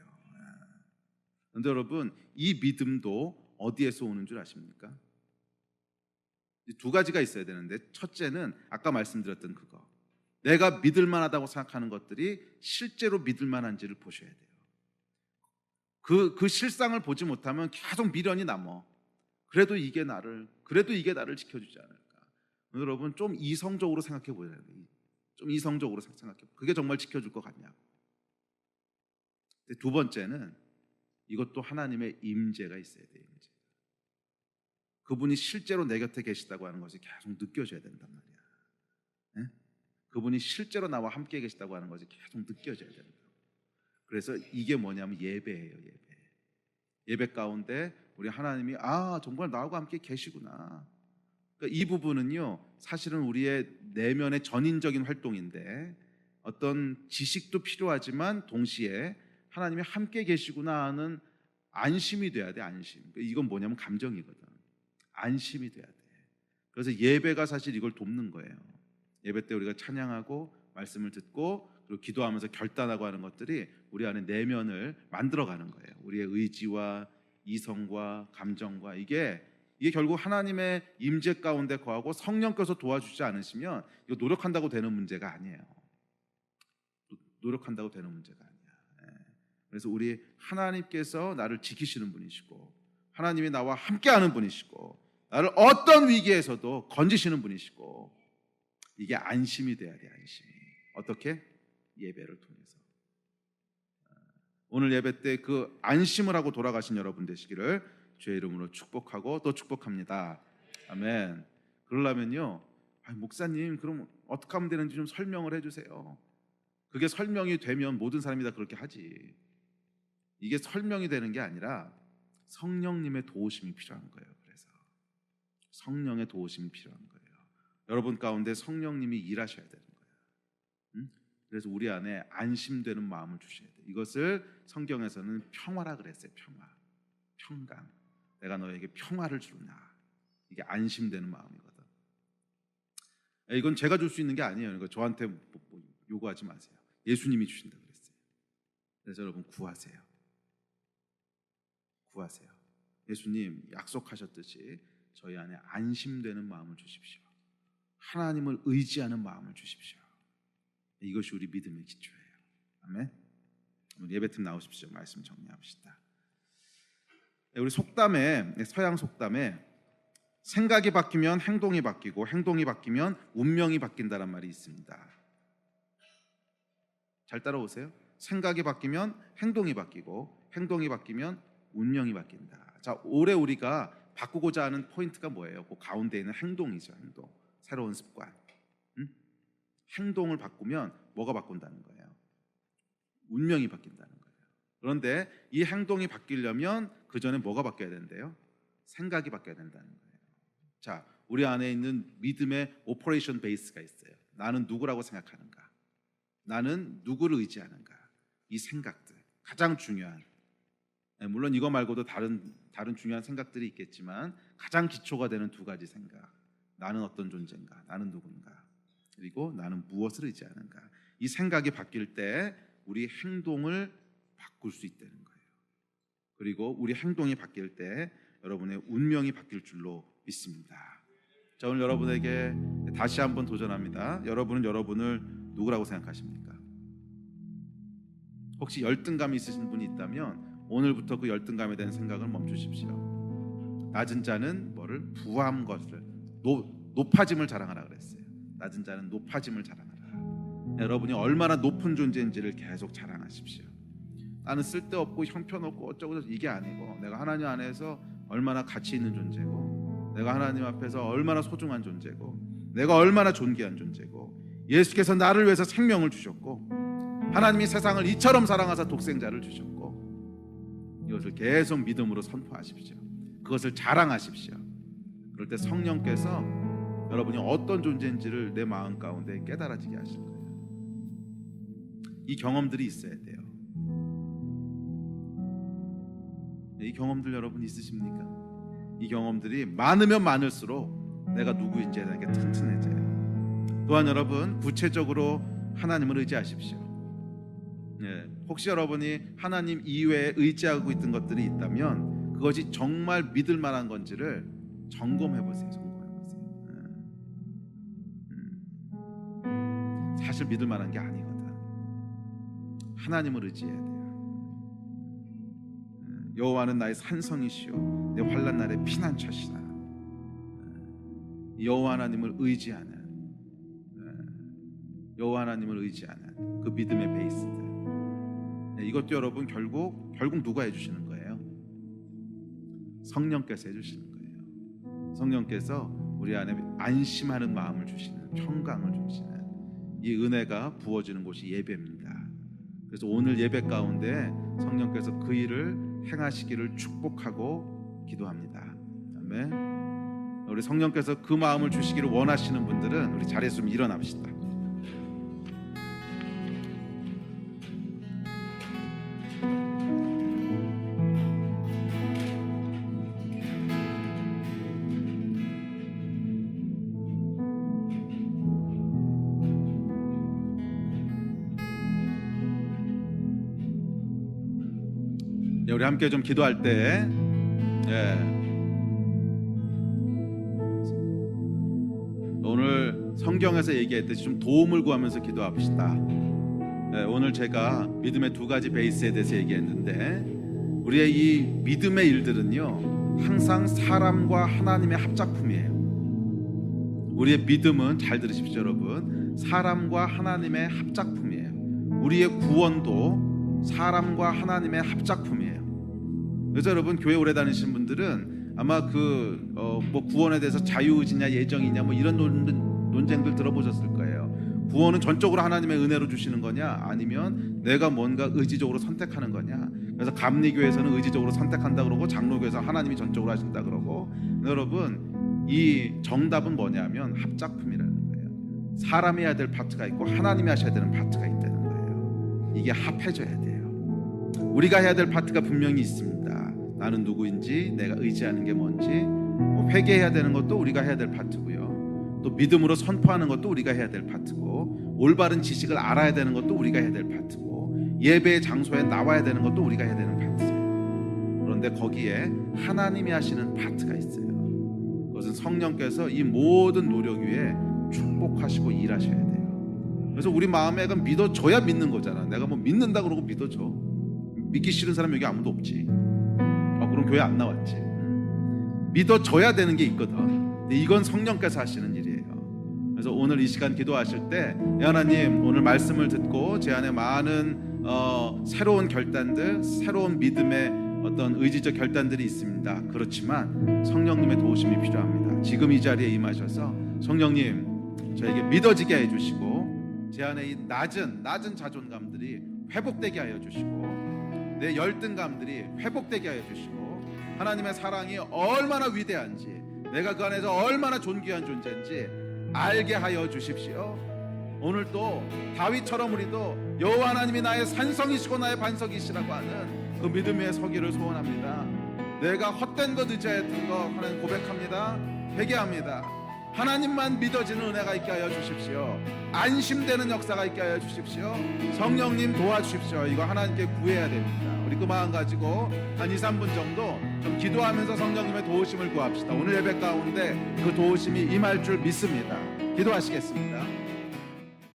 [SPEAKER 1] 그런데 여러분, 이 믿음도 어디에서 오는 줄 아십니까? 두 가지가 있어야 되는데, 첫째는 아까 말씀드렸던 그거, 내가 믿을 만하다고 생각하는 것들이 실제로 믿을 만한지를 보셔야 돼요. 그 실상을 보지 못하면 계속 미련이 남어. 그래도 이게 나를 지켜주지 않을까. 여러분, 좀 이성적으로 생각해 보셔야 돼요. 좀 이성적으로 생각해. 그게 정말 지켜줄 것 같냐고. 두 번째는 이것도 하나님의 임재가 있어야 돼요. 임재. 그분이 실제로 내 곁에 계시다고 하는 것이 계속 느껴져야 된단 말이야. 그분이 실제로 나와 함께 계시다고 하는 것이 계속 느껴져야 됩니다. 그래서 이게 뭐냐면 예배예요. 예배 가운데 우리 하나님이 정말 나하고 함께 계시구나. 그러니까 이 부분은요, 사실은 우리의 내면의 전인적인 활동인데 어떤 지식도 필요하지만 동시에 하나님이 함께 계시구나 하는 안심이 돼야 돼. 안심. 이건 뭐냐면 감정이거든. 안심이 돼야 돼. 그래서 예배가 사실 이걸 돕는 거예요. 예배 때 우리가 찬양하고 말씀을 듣고 그리고 기도하면서 결단하고 하는 것들이 우리 안에 내면을 만들어가는 거예요. 우리의 의지와 이성과 감정과 이게 결국 하나님의 임재 가운데 거하고 성령께서 도와주지 않으시면 이거 노력한다고 되는 문제가 아니에요. 노력한다고 되는 문제가 아니야. 그래서 우리 하나님께서 나를 지키시는 분이시고 하나님이 나와 함께하는 분이시고 나를 어떤 위기에서도 건지시는 분이시고 이게 안심이 돼야 돼. 안심이. 어떻게? 예배를 통해서. 오늘 예배 때 그 안심을 하고 돌아가신 여러분 되시기를 주의 이름으로 축복하고 또 축복합니다. 아멘. 그러려면요, 목사님 그럼 어떻게 하면 되는지 좀 설명을 해주세요. 그게 설명이 되면 모든 사람이 다 그렇게 하지. 이게 설명이 되는 게 아니라 성령님의 도우심이 필요한 거예요. 그래서 성령의 도우심이 필요한 거예요. 여러분 가운데 성령님이 일하셔야 되는 거예요. 그래서 우리 안에 안심되는 마음을 주셔야 돼요. 이것을 성경에서는 평화라 그랬어요. 평강. 내가 너에게 평화를 주나. 이게 안심되는 마음이거든. 이건 제가 줄 수 있는 게 아니에요. 그러니까 저한테 요구하지 마세요. 예수님이 주신다 그랬어요. 그래서 여러분 구하세요. 예수님 약속하셨듯이 저희 안에 안심되는 마음을 주십시오. 하나님을 의지하는 마음을 주십시오. 이것이 우리 믿음의 기초예요. 아멘. 우리 예배팀 나오십시오. 말씀 정리합시다. 우리 속담에, 서양 속담에 생각이 바뀌면 행동이 바뀌고 행동이 바뀌면 운명이 바뀐다는 말이 있습니다. 잘 따라오세요. 생각이 바뀌면 행동이 바뀌고 행동이 바뀌면 운명이 바뀐다. 자, 올해 우리가 바꾸고자 하는 포인트가 뭐예요? 그 가운데 있는 행동이죠. 행동. 새로운 습관. 행동을 바꾸면 뭐가 바꾼다는 거예요? 운명이 바뀐다는 거예요. 그런데 이 행동이 바뀌려면 그 전에 뭐가 바뀌어야 된대요? 생각이 바뀌어야 된다는 거예요. 자, 우리 안에 있는 믿음의 오퍼레이션 베이스가 있어요. 나는 누구라고 생각하는가? 나는 누구를 의지하는가? 이 생각들 가장 중요한. 물론 이거 말고도 다른 중요한 생각들이 있겠지만 가장 기초가 되는 두 가지 생각. 나는 어떤 존재인가? 나는 누군가? 그리고 나는 무엇을 의지하는가? 이 생각이 바뀔 때 우리 행동을 바꿀 수 있다는 거예요. 그리고 우리 행동이 바뀔 때 여러분의 운명이 바뀔 줄로 믿습니다. 자, 오늘 여러분에게 다시 한번 도전합니다. 여러분은 여러분을 누구라고 생각하십니까? 혹시 열등감이 있으신 분이 있다면 오늘부터 그 열등감에 대한 생각을 멈추십시오. 낮은 자는 뭐를? 부한 것을 높아짐을 자랑하라 그랬어요. 낮은 자는 높아짐을 자랑하라. 여러분이 얼마나 높은 존재인지를 계속 자랑하십시오. 나는 쓸데없고 형편없고 어쩌고 이게 아니고 내가 하나님 안에서 얼마나 가치 있는 존재고 내가 하나님 앞에서 얼마나 소중한 존재고 내가 얼마나 존귀한 존재고 예수께서 나를 위해서 생명을 주셨고 하나님이 세상을 이처럼 사랑하사 독생자를 주셨고 이것을 계속 믿음으로 선포하십시오. 그것을 자랑하십시오. 그럴 때 성령께서 여러분이 어떤 존재인지를 내 마음 가운데 깨달아지게 하실 거예요. 이 경험들이 있어야 돼요. 이 경험들 여러분 있으십니까? 이 경험들이 많으면 많을수록 내가 누구인지에 대한 게 튼튼해져요. 또한 여러분 구체적으로 하나님을 의지하십시오. 혹시 여러분이 하나님 이외에 의지하고 있던 것들이 있다면 그것이 정말 믿을 만한 건지를 점검해 보세요. 사실 믿을 만한 게 아니거든. 하나님을 의지해야 돼요. 여호와는 나의 산성이시오 내 환난 날의 피난처시라. 여호와 하나님을 의지하는 그 믿음의 베이스들. 이것도 여러분 결국 누가 해주시는 거예요? 성령께서 해주시는 거예요. 성령께서 우리 안에 안심하는 마음을 주시는, 평강을 주시는 이 은혜가 부어지는 곳이 예배입니다. 그래서 오늘 예배 가운데 성령께서 그 일을 행하시기를 축복하고 기도합니다. 아멘. 우리 성령께서 그 마음을 주시기를 원하시는 분들은 우리 자리에서 좀 일어납시다. 우리 함께 좀 기도할 때 오늘 성경에서 얘기했듯이 좀 도움을 구하면서 기도합시다. 오늘 제가 믿음의 두 가지 베이스에 대해서 얘기했는데 우리의 이 믿음의 일들은요 항상 사람과 하나님의 합작품이에요. 우리의 믿음은 잘 들으십시오 여러분, 사람과 하나님의 합작품이에요. 우리의 구원도 사람과 하나님의 합작품이에요. 그래서 여러분 교회 오래 다니신 분들은 아마 뭐 구원에 대해서 자유의지냐 예정이냐 뭐 이런 논쟁들 들어보셨을 거예요. 구원은 전적으로 하나님의 은혜로 주시는 거냐 아니면 내가 뭔가 의지적으로 선택하는 거냐. 그래서 감리교에서는 의지적으로 선택한다 그러고 장로교에서 하나님이 전적으로 하신다 그러고. 여러분 이 정답은 뭐냐면 합작품이라는 거예요. 사람이 해야 될 파트가 있고 하나님이 하셔야 되는 파트가 있다는 거예요. 이게 합해져야 돼요. 우리가 해야 될 파트가 분명히 있습니다. 나는 누구인지, 내가 의지하는 게 뭔지, 회개해야 되는 것도 우리가 해야 될 파트고요. 또 믿음으로 선포하는 것도 우리가 해야 될 파트고, 올바른 지식을 알아야 되는 것도 우리가 해야 될 파트고, 예배의 장소에 나와야 되는 것도 우리가 해야 되는 파트예요. 그런데 거기에 하나님이 하시는 파트가 있어요. 그것은 성령께서 이 모든 노력 위에 축복하시고 일하셔야 돼요. 그래서 우리 마음에 믿어줘야 믿는 거잖아. 내가 뭐 믿는다 그러고 믿어줘. 믿기 싫은 사람 여기 아무도 없지. 그럼 교회 안 나왔지. 믿어줘야 되는 게 있거든. 근데 이건 성령께서 하시는 일이에요. 그래서 오늘 이 시간 기도하실 때 하나님 오늘 말씀을 듣고 제 안에 많은 새로운 결단들, 새로운 믿음의 어떤 의지적 결단들이 있습니다. 그렇지만 성령님의 도우심이 필요합니다. 지금 이 자리에 임하셔서 성령님 저에게 믿어지게 해주시고 제 안에 이 낮은 자존감들이 회복되게 하여 주시고 내 열등감들이 회복되게 하여 주시고 하나님의 사랑이 얼마나 위대한지 내가 그 안에서 얼마나 존귀한 존재인지 알게 하여 주십시오. 오늘 또 다윗처럼 우리도 여호와 하나님이 나의 산성이시고 나의 반석이시라고 하는 그 믿음 위에 서기를 소원합니다. 내가 헛된 것 의지했던 것 하나님 고백합니다. 회개합니다. 하나님만 믿어지는 은혜가 있게 하여 주십시오. 안심되는 역사가 있게 하여 주십시오. 성령님 도와주십시오. 이거 하나님께 구해야 됩니다. 우리 그 마음 가지고 한 2, 3분 정도 좀 기도하면서 성령님의 도우심을 구합시다. 오늘 예배 가운데 그 도우심이 임할 줄 믿습니다. 기도하시겠습니다.